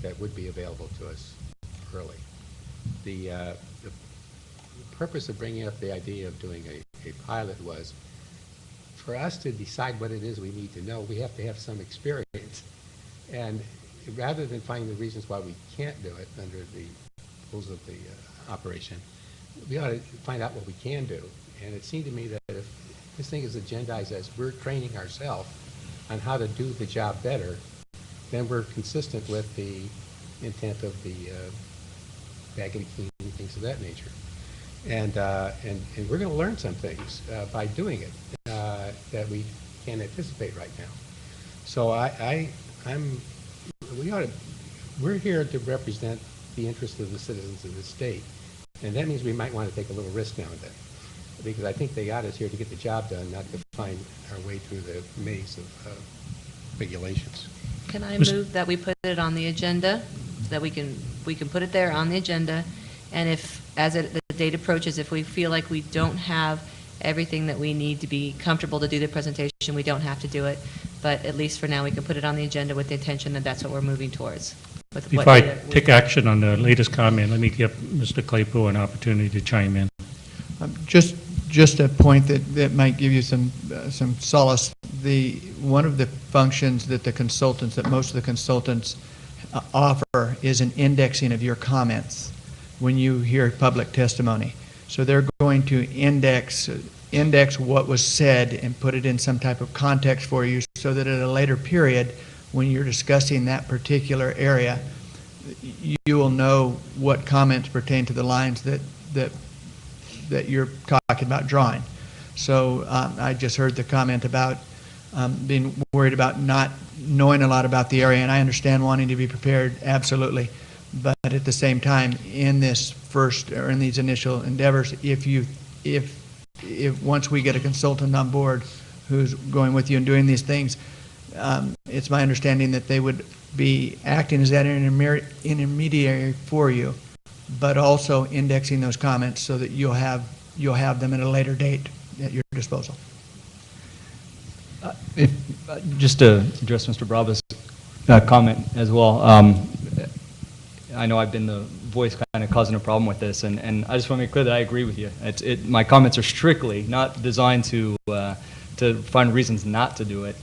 that would be available to us early. The purpose of bringing up the idea of doing a pilot was for us to decide what it is we need to know, we have to have some experience. And rather than finding the reasons why we can't do it under the rules of the operation, we ought to find out what we can do. And it seemed to me that if this thing is agendized as we're training ourselves on how to do the job better, then we're consistent with the intent of the baggage cleaning, things of that nature. And we're going to learn some things by doing it that we can't anticipate right now. So we're here to represent the interests of the citizens of the state, and that means we might want to take a little risk now and then, because I think they got us here to get the job done, not to find our way through the maze of regulations. Can I move that we put it on the agenda, so that we can put it there on the agenda, and if, as the date approaches, if we feel like we don't have everything that we need to be comfortable to do the presentation, we don't have to do it, but at least for now, we can put it on the agenda with the intention that that's what we're moving towards. If I take action on the latest comment, let me give Mr. Claypool an opportunity to chime in. Just a point that might give you some solace. One of the functions that most of the consultants offer is an indexing of your comments when you hear public testimony. So they're going to index what was said and put it in some type of context for you, so that at a later period, when you're discussing that particular area, you will know what comments pertain to the lines that you're talking about drawing. So I just heard the comment about being worried about not knowing a lot about the area, and I understand wanting to be prepared, absolutely. But at the same time, in this first, or in these initial endeavors, if once we get a consultant on board who's going with you and doing these things, it's my understanding that they would be acting as that intermediary for you, but also indexing those comments so that you'll have them at a later date at your disposal. Just to address Mr. Brava's comment as well, I know I've been the voice kind of causing a problem with this, and I just want to make clear that I agree with you. My comments are strictly not designed to find reasons not to do it.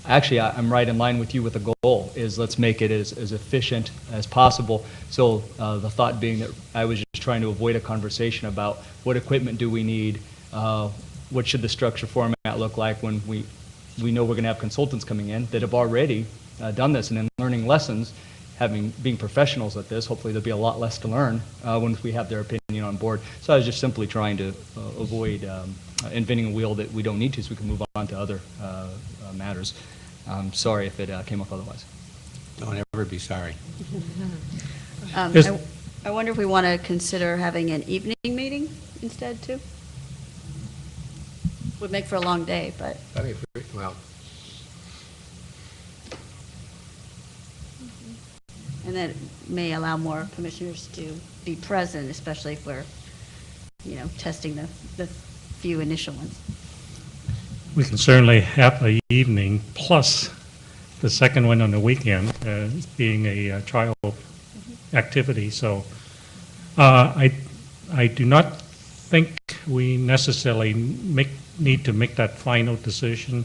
Actually, I'm right in line with you with the goal, is let's make it as efficient as possible. So the thought being that I was just trying to avoid a conversation about what equipment do we need, what should the structure format look like when we know we're going to have consultants coming in that have already done this and in learning lessons, being professionals at this, hopefully there'll be a lot less to learn once we have their opinion on board. So I was just simply trying to avoid inventing a wheel that we don't need to, so we can move on to other matters. Sorry if it came off otherwise. Don't ever be sorry. I wonder if we want to consider having an evening meeting instead, too? Would make for a long day, but... I mean, well... And that may allow more commissioners to be present, especially if we're, testing the few initial ones. We can certainly have an evening plus the second one on the weekend being a trial activity. So I do not think we necessarily need to make that final decision,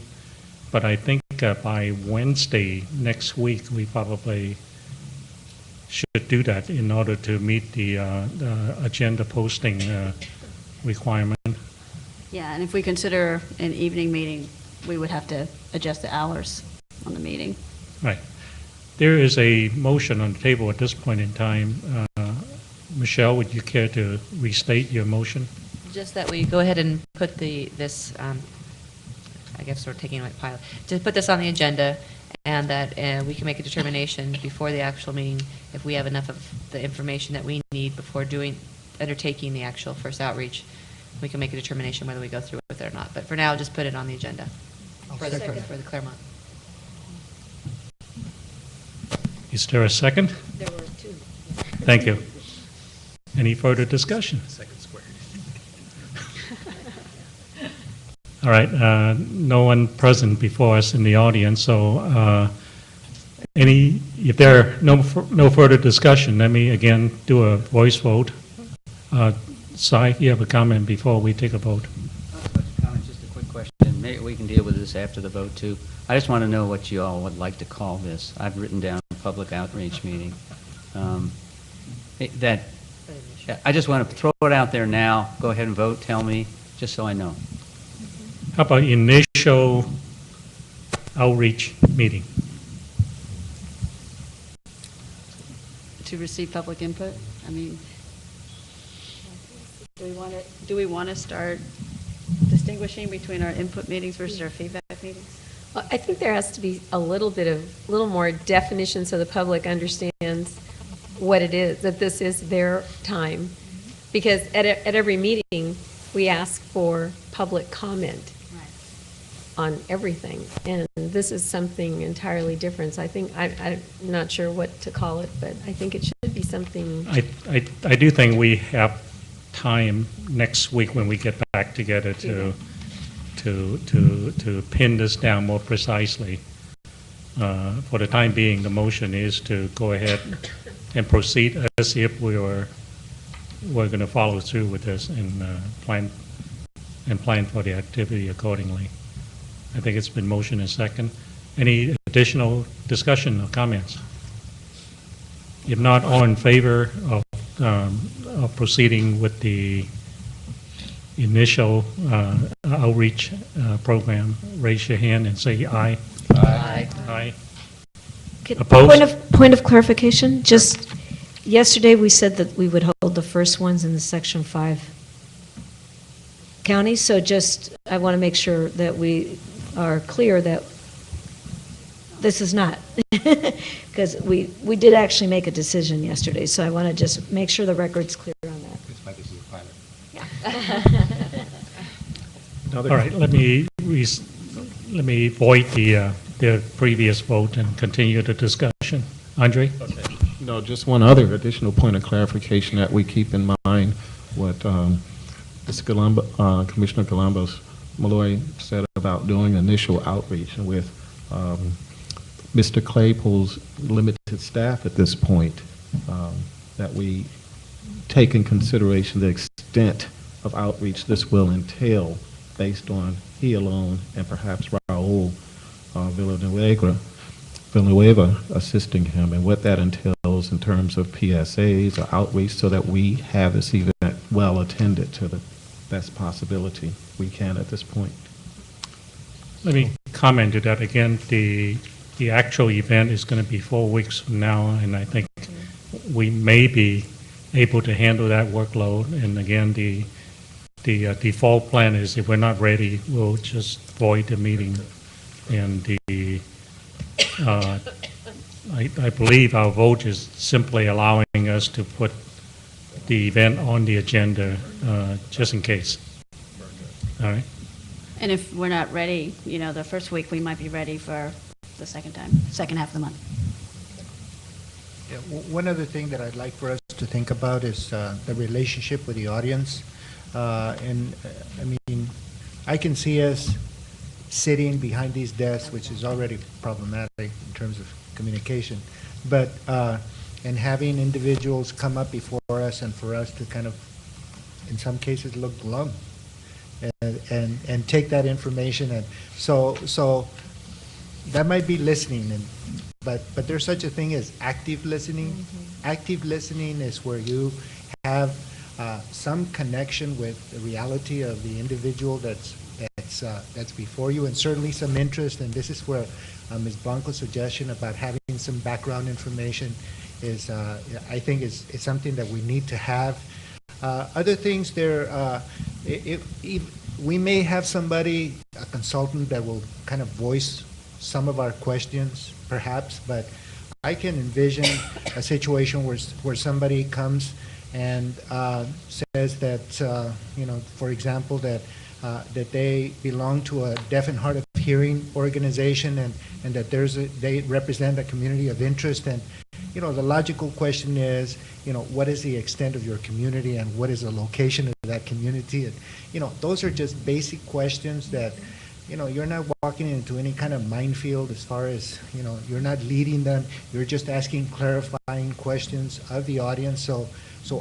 but I think by Wednesday next week we probably should do that in order to meet the agenda posting requirement. Yeah, and if we consider an evening meeting, we would have to adjust the hours on the meeting. Right. There is a motion on the table at this point in time. Michelle, would you care to restate your motion? Just that we go ahead and put this, I I guess we're taking like pilot, to put this on the agenda, and that we can make a determination before the actual meeting if we have enough of the information that we need before undertaking the actual first outreach. We can make a determination whether we go through with it or not. But for now, just put it on the agenda for the Claremont. Is there a second? There were two. Thank you. Any further discussion? Second squared. All right, no one present before us in the audience, so if there are no further discussion, let me again do a voice vote. Si, if you have a comment before we take a vote. Just a quick question. Maybe we can deal with this after the vote, too. I just want to know what you all would like to call this. I've written down public outreach meeting. I just want to throw it out there now. Go ahead and vote. Tell me, just so I know. How about initial outreach meeting? To receive public input? I mean, do we want to start distinguishing between our input meetings versus our feedback meetings? Well, I think there has to be a little more definition so the public understands what it is, that this is their time. Because at every meeting, we ask for public comment on everything. And this is something entirely different. So I think, I'm not sure what to call it, but I think it should be something. I do think we have time next week when we get back together to pin this down more precisely. For the time being, the motion is to go ahead and proceed as if we're going to follow through with this and plan for the activity accordingly. I think it's been motion and second. Any additional discussion or comments? If not, all in favor of proceeding with the initial outreach program, raise your hand and say aye. Aye. Aye. Opposed? Point of clarification, just yesterday we said that we would hold the first ones in the Section 5 counties, so just, I want to make sure that we are clear that this is not, because we did actually make a decision yesterday, so I want to just make sure the record's clear on that. That's why this is a pilot. All right, let me void the previous vote and continue the discussion. Andre? Okay. No, just one other additional point of clarification that we keep in mind what Commissioner Columbus Malloy said about doing initial outreach with Mr. Claypool's limited staff at this point, that we take in consideration the extent of outreach this will entail based on he alone and perhaps Raul Villanueva assisting him, and what that entails in terms of PSAs or outreach so that we have this event well attended to the best possibility we can at this point. Let me comment to that again. The actual event is going to be 4 weeks from now, and I think we may be able to handle that workload. And again, the default plan is if we're not ready, we'll just void the meeting. And I believe our vote is simply allowing us to put the event on the agenda just in case. All right. And if we're not ready, the first week, we might be ready for the second half of the month. Yeah, one other thing that I'd like for us to think about is the relationship with the audience. I mean, I can see us sitting behind these desks, which is already problematic in terms of communication, but and having individuals come up before us and for us to kind of, in some cases, look glum and take that information, and so that might be listening, but there's such a thing as active listening. Mm-hmm. Active listening is where you have some connection with the reality of the individual that's before you, and certainly some interest. And this is where Ms. Blanco's suggestion about having some background information is, I think, is something that we need to have. Other things there, we may have somebody a consultant that will kind of voice some of our questions, perhaps, but I can envision a situation where somebody comes and says that, you know, for example, that they belong to a deaf and hard of hearing organization, and that they represent a community of interest. And, you know, the logical question is, you know, what is the extent of your community and what is the location of that community? And, you know, those are just basic questions that, you know, you're not walking into any kind of minefield as far as, you know, you're not leading them. You're just asking clarifying questions of the audience. So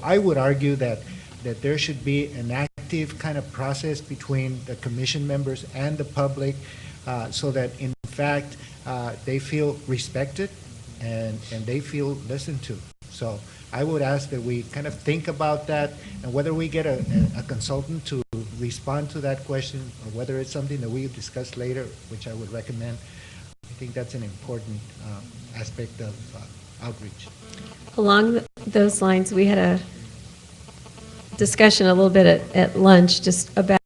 I would argue that there should be an active kind of process between the commission members and the public, so that in fact they feel respected and they feel listened to. So I would ask that we kind of think about that, and whether we get a consultant to respond to that question, or whether it's something that we discuss later, which I would recommend. I think that's an important aspect of outreach. Along those lines, we had a discussion a little bit at lunch just about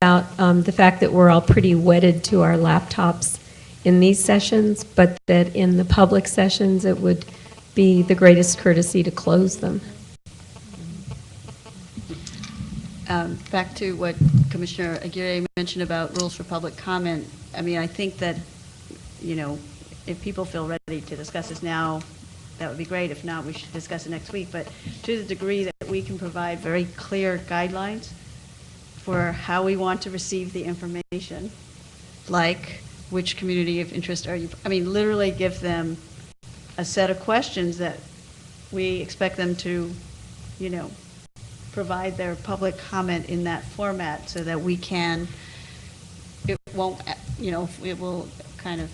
the fact that we're all pretty wedded to our laptops in these sessions, but that in the public sessions it would be the greatest courtesy to close them. Back to what Commissioner Aguirre mentioned about rules for public comment, I mean, I think that, you know, if people feel ready to discuss this now, that would be great. If not, we should discuss it next week. But to the degree that we can provide very clear guidelines for how we want to receive the information, like which community of interest are you, I mean, literally give them a set of questions that we expect them to, you know, provide their public comment in that format, so that we can, it won't, you know, it will kind of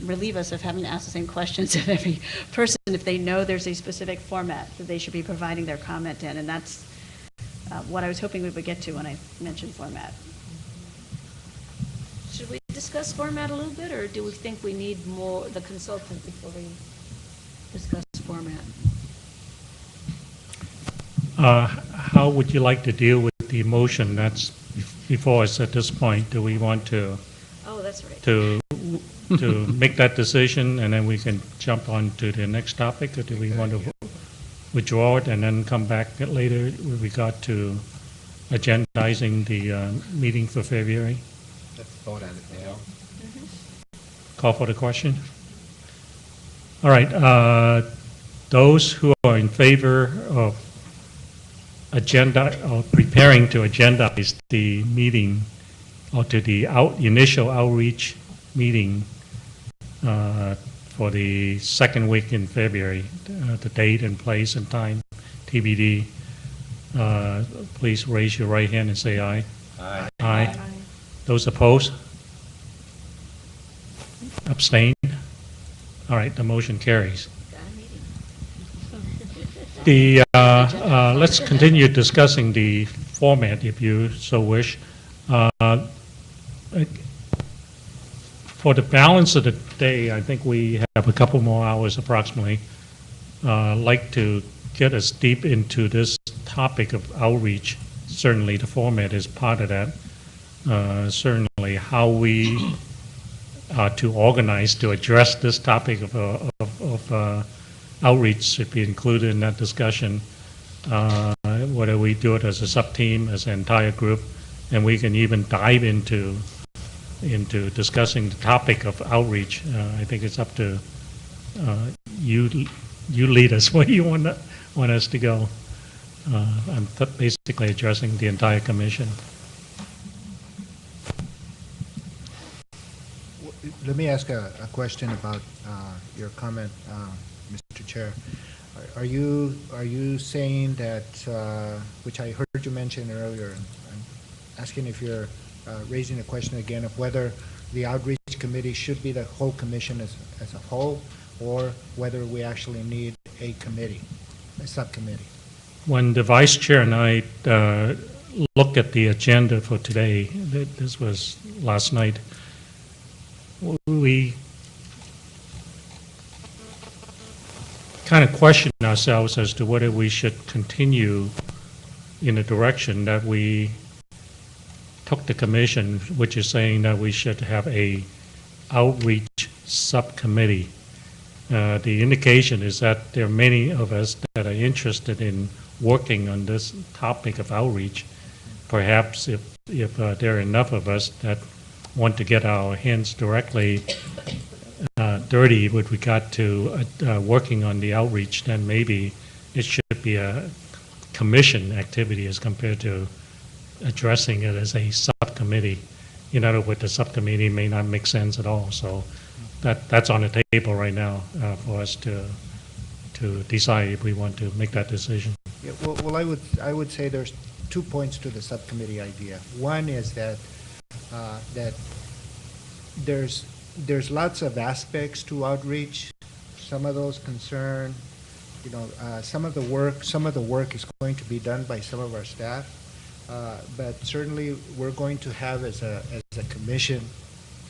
relieve us of having to ask the same questions of every person if they know there's a specific format that they should be providing their comment in. And that's what I was hoping we would get to when I mentioned format. Should we discuss format a little bit, or do we think we need more, the consultant, before we discuss format? How would you like to deal with the motion that's before us at this point? Do we want to Oh, that's right. to make that decision, and then we can jump on to the next topic, or do we want to withdraw it and then come back later with regard to agendizing the meeting for February? Let's vote on it now. Call for the question. All right. Those who are in favor of preparing to agendize the meeting, or to the initial outreach meeting for the second week in February, the date and place and time TBD, please raise your right hand and say aye. Aye. Aye. Those opposed? Abstain? All right, the motion carries. Let's continue discussing the format if you so wish. For the balance of the day, I think we have a couple more hours approximately. Like to get us deep into this topic of outreach. Certainly the format is part of that. Certainly how we are to organize to address this topic of outreach should be included in that discussion. Whether we do it as a sub-team, as an entire group, and we can even dive into discussing the topic of outreach. I think it's up to you lead us where you want us to go. I'm basically addressing the entire commission. Let me ask a question about your comment, Mr. Chair. Are you saying that, which I heard you mention earlier, and I'm asking if you're raising the question again of whether the outreach committee should be the whole commission as a whole, or whether we actually need a committee, a subcommittee? When the vice chair and I looked at the agenda for today, this was last night, we kind of questioned ourselves as to whether we should continue in the direction that we took the commission, which is saying that we should have a outreach subcommittee. The indication is that there are many of us that are interested in working on this topic of outreach. Perhaps if there are enough of us that want to get our hands directly dirty with regard to working on the outreach, then maybe it should be a commission activity as compared to addressing it as a subcommittee. In other words, the subcommittee may not make sense at all. So that's on the table right now for us to decide if we want to make that decision. Yeah, well, I would say there's 2 points to the subcommittee idea. One is that that there's lots of aspects to outreach. Some of those concern, some of the work is going to be done by some of our staff, but certainly we're going to have as a commission,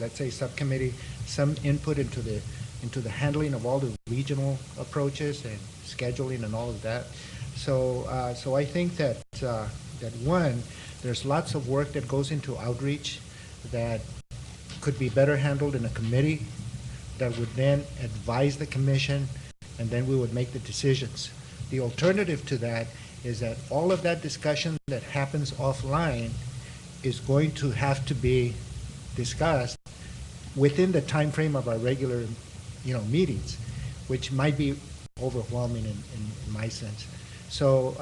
let's say subcommittee, some input into the handling of all the regional approaches and scheduling and all of that. So I think that one, there's lots of work that goes into outreach that could be better handled in a committee that would then advise the commission, and then we would make the decisions. The alternative to that is that all of that discussion that happens offline is going to have to be discussed within the time frame of our regular, meetings, which might be overwhelming in my sense. So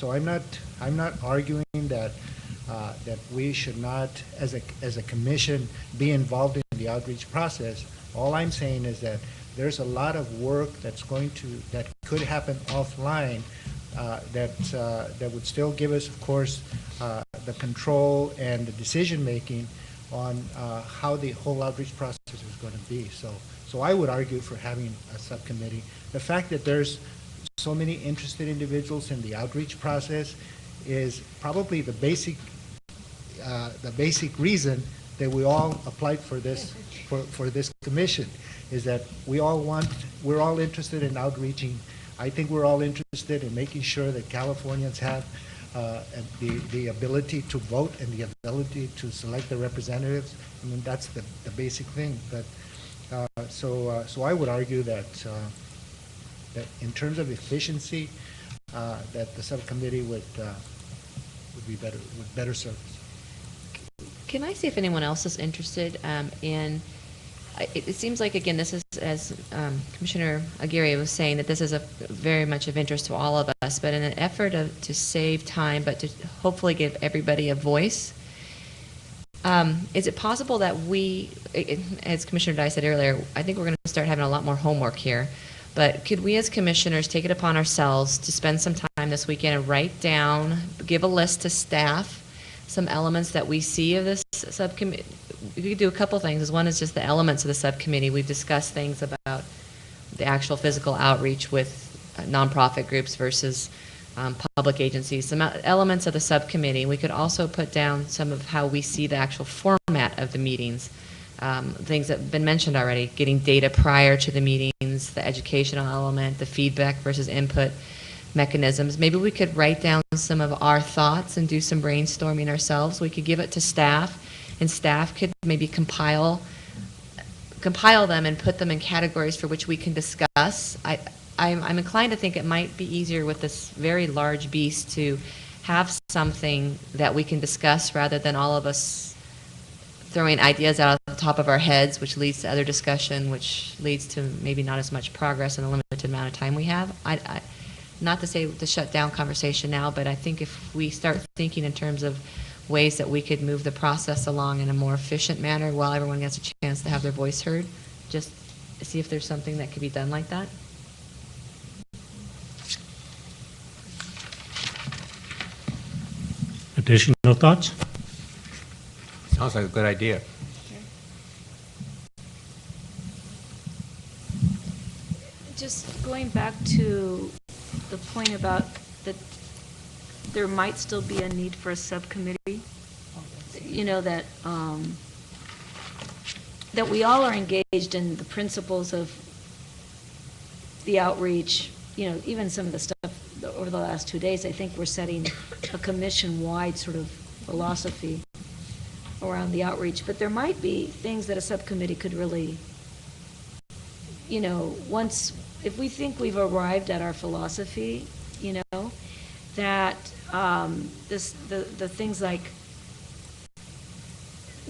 I'm not arguing that we should not, as a commission, be involved in the outreach process. All I'm saying is that there's a lot of work that could happen offline that would still give us, of course, the control and the decision making on how the whole outreach process is going to be. So I would argue for having a subcommittee. The fact that there's so many interested individuals in the outreach process is probably the basic reason that we all applied for this commission, is that we're all interested in outreaching. I think we're all interested in making sure that Californians have the ability to vote and the ability to select their representatives. I mean, that's the basic thing. But so I would argue that in terms of efficiency, that the subcommittee would be better, with better service. Can I see if anyone else is interested in? It seems like, again, this is, as Commissioner Aguirre was saying, that this is very much of interest to all of us, but in an effort to save time, but to hopefully give everybody a voice, is it possible that we, as Commissioner Dye said earlier, I think we're going to start having a lot more homework here, but could we as commissioners take it upon ourselves to spend some time this weekend and write down, give a list to staff, some elements that we see of this subcommittee? We could do a couple things. One is just the elements of the subcommittee. We've discussed things about the actual physical outreach with nonprofit groups versus public agencies, some elements of the subcommittee. We could also put down some of how we see the actual format of the meetings, things that have been mentioned already, getting data prior to the meetings, the educational element, the feedback versus input mechanisms. Maybe we could write down some of our thoughts and do some brainstorming ourselves. We could give it to staff, and staff could maybe compile them and put them in categories for which we can discuss. I'm inclined to think it might be easier with this very large beast to have something that we can discuss rather than all of us throwing ideas out of the top of our heads, which leads to other discussion, which leads to maybe not as much progress in the limited amount of time we have. Not to say to shut down conversation now, but I think if we start thinking in terms of ways that we could move the process along in a more efficient manner while everyone gets a chance to have their voice heard, just see if there's something that could be done like that. Additional thoughts? Sounds like a good idea. Just going back to the point about that there might still be a need for a subcommittee, that we all are engaged in the principles of the outreach, even some of the stuff over the last 2 days. I think we're setting a commission-wide sort of philosophy. around the outreach, but there might be things that a subcommittee could really, once, if we think we've arrived at our philosophy, that the things like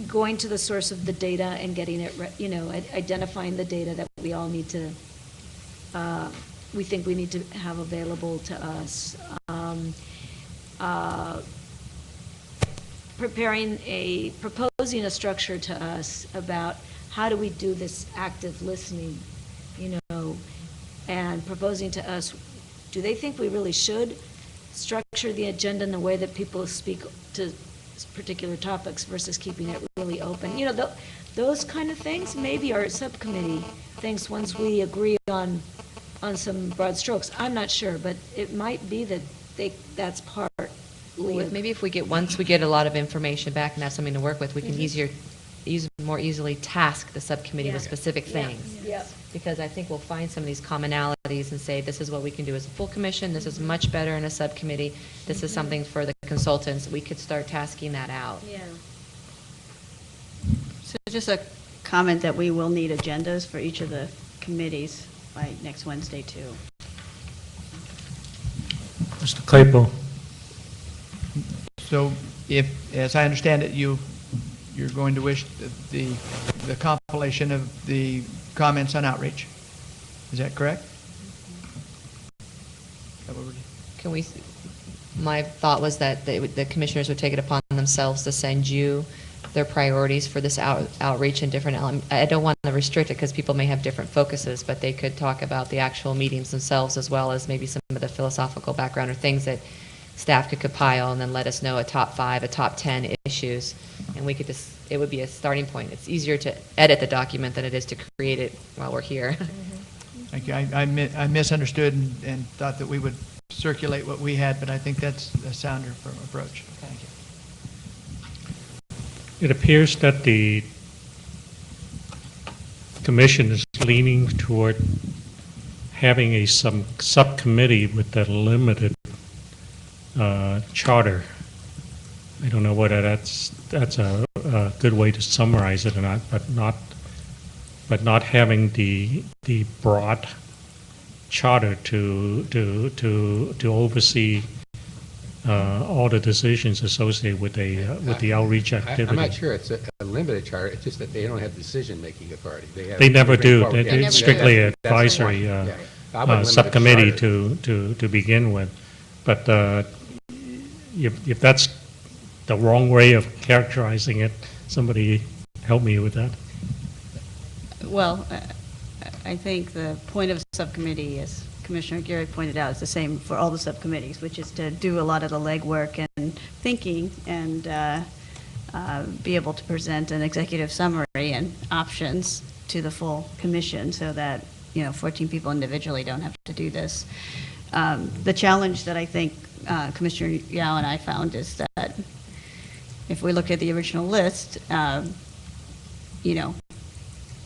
going to the source of the data and getting it, identifying the data that we all need to, we think we need to have available to us. Proposing a structure to us about how do we do this active listening, and proposing to us, do they think we really should structure the agenda in the way that people speak to particular topics versus keeping it really open? Those kind of things maybe are subcommittee things once we agree on some broad strokes. I'm not sure, but it might be that that's partly. Maybe if once we get a lot of information back and have something to work with, we can more easily task the subcommittee with specific things. Yeah. Because I think we'll find some of these commonalities and say, this is what we can do as a full commission, this is much better in a subcommittee, this is something for the consultants. We could start tasking that out. Yeah. So just a comment that we will need agendas for each of the committees by next Wednesday, too. Mr. Claypool? So as I understand it, you're going to wish the compilation of the comments on outreach. Is that correct? My thought was that the commissioners would take it upon themselves to send you their priorities for this outreach and different elements. I don't want to restrict it because people may have different focuses, but they could talk about the actual meetings themselves as well as maybe some of the philosophical background or things that staff could compile and then let us know a top 5, a top 10 issues. And we could it would be a starting point. It's easier to edit the document than it is to create it while we're here. Thank you. I misunderstood and thought that we would circulate what we had, but I think that's a sounder approach. Thank you. It appears that the commission is leaning toward having some subcommittee with a limited charter. I don't know whether that's a good way to summarize it or not, but not having the broad charter to oversee all the decisions associated with the outreach activity. I'm not sure it's a limited charter, it's just that they don't have decision-making authority. They never do. They're It's strictly that's the advisory point. Yeah. I wouldn't limit subcommittee the charter. to begin with. But if that's the wrong way of characterizing it, somebody help me with that. Well, I think the point of subcommittee, as Commissioner Gary pointed out, is the same for all the subcommittees, which is to do a lot of the legwork and thinking and be able to present an executive summary and options to the full commission so that, 14 people individually don't have to do this. The challenge that I think Commissioner Yao and I found is that if we look at the original list, a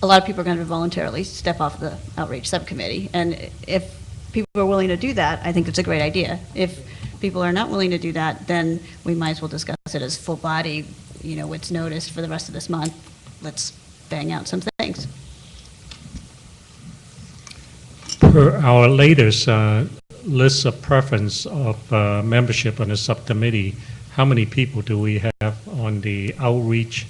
lot of people are going to voluntarily step off the outreach subcommittee. And if people are willing to do that, I think it's a great idea. If people are not willing to do that, then we might as well discuss it as full body, it's noticed for the rest of this month. Let's bang out some things. Per our latest list of preference of membership on the subcommittee, how many people do we have on the outreach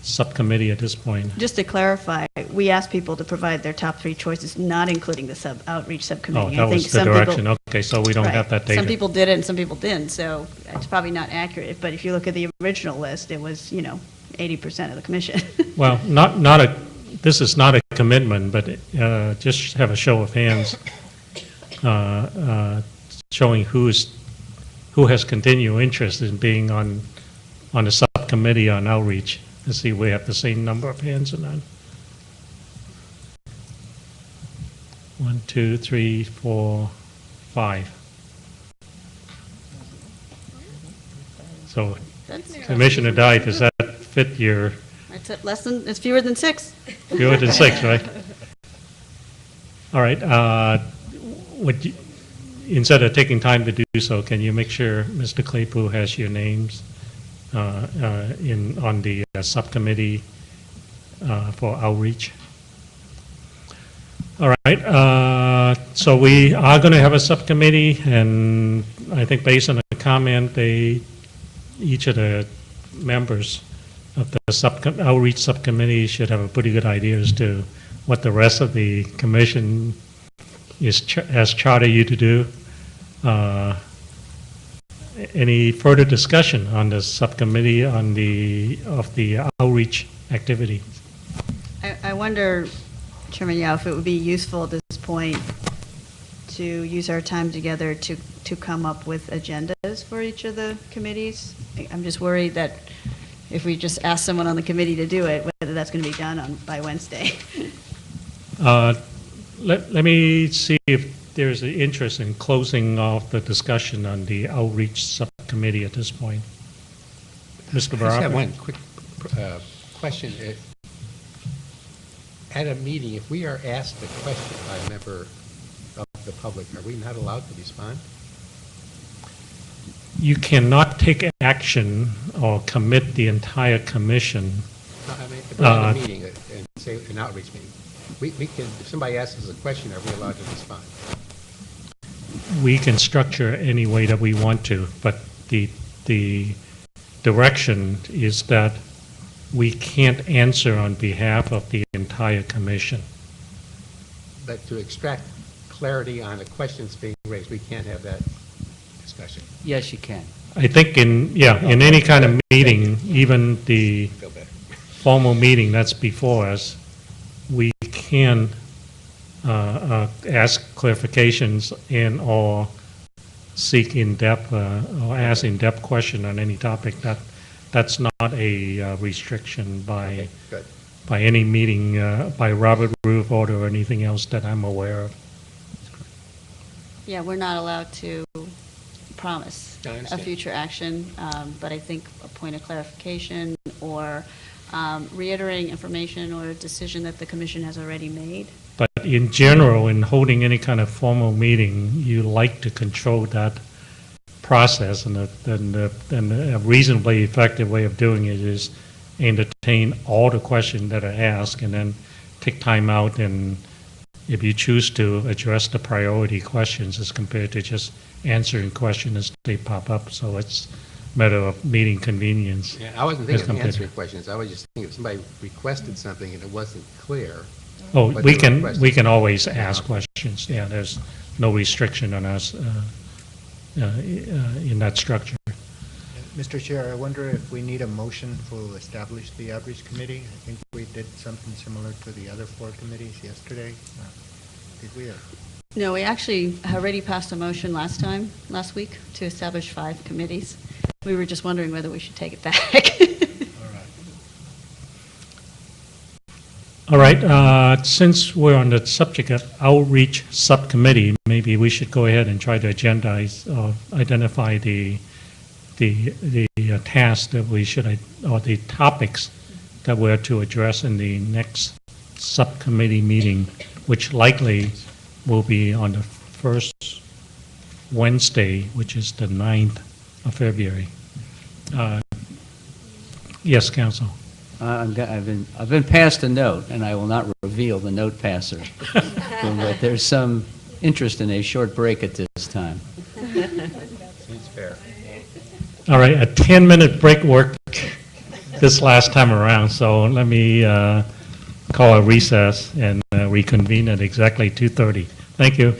subcommittee at this point? Just to clarify, we asked people to provide their top 3 choices, not including the outreach subcommittee. Oh, that was the direction. Okay, so we don't have that data. Some people did it and some people didn't, so it's probably not accurate. But if you look at the original list, it was, 80% of the commission. Well, this is not a commitment, but just have a show of hands showing who has continued interest in being on the subcommittee on outreach. Let's see if we have the same number of hands or not. 1, 2, 3, 4, 5. So, Commissioner Dyke, does that fit your? It's fewer than 6. Fewer than 6, right? All right. Instead of taking time to do so, can you make sure Mr. Claypool has your names on the subcommittee for outreach. All right, so we are going to have a subcommittee, and I think based on the comment, each of the members of the outreach subcommittee should have a pretty good idea as to what the rest of the commission has chartered you to do. Any further discussion on the subcommittee of the outreach activity? I wonder, Chairman Yao, if it would be useful at this point to use our time together to come up with agendas for each of the committees. I'm just worried that if we just ask someone on the committee to do it, whether that's going to be done by Wednesday. Let me see if there's an interest in closing off the discussion on the outreach subcommittee at this point. Mr. I just have Baraka? one quick question. At a meeting, if we are asked a question by a member of the public, are we not allowed to respond? You cannot take action or commit the entire commission. No, I mean, if we're at a meeting, and say an outreach meeting, we can, if somebody asks us a question, are we allowed to respond? We can structure any way that we want to, but the direction is that we can't answer on behalf of the entire commission. But to extract clarity on the questions being raised, we can't have that discussion. Yes, you can. I think in any kind of meeting, even the Feel better. formal meeting that's before us, we can ask clarifications and/or seek in-depth or ask in-depth question on any topic. That's not a restriction by Good. by any meeting by Robert Rule order or anything else that I'm aware of. Yeah, we're not allowed to promise I a understand. future action, but I think a point of clarification or reiterating information or a decision that the commission has already made. But in general, in holding any kind of formal meeting, you like to control that process, and a reasonably effective way of doing it is entertain all the questions that are asked, and then take time out, and if you choose to, address the priority questions as compared to just answering questions as they pop up. So it's a matter of meeting convenience. Yeah, I wasn't as thinking of compared to- answering questions. I was just thinking if somebody requested something and it wasn't clear. Oh, what we they can requested. always ask questions. Yeah, there's no restriction on us in that structure. Mr. Chair, I wonder if we need a motion to establish the outreach committee? I think we did something similar to the other 4 committees yesterday. Did we? No, we actually already passed a motion last week, to establish 5 committees. We were just wondering whether we should take it back. All right, since we're on the subject of outreach subcommittee, maybe we should go ahead and try to agendize or identify the tasks that we should, or the topics that we're to address in the next subcommittee meeting, which likely will be on the first Wednesday, which is the 9th of February. Yes, Council. I've been passed a note, and I will not reveal the note passer. But there's some interest in a short break at this time. Seems fair. All right, a 10-minute break worked this last time around, so let me call a recess and reconvene at exactly 2:30. Thank you.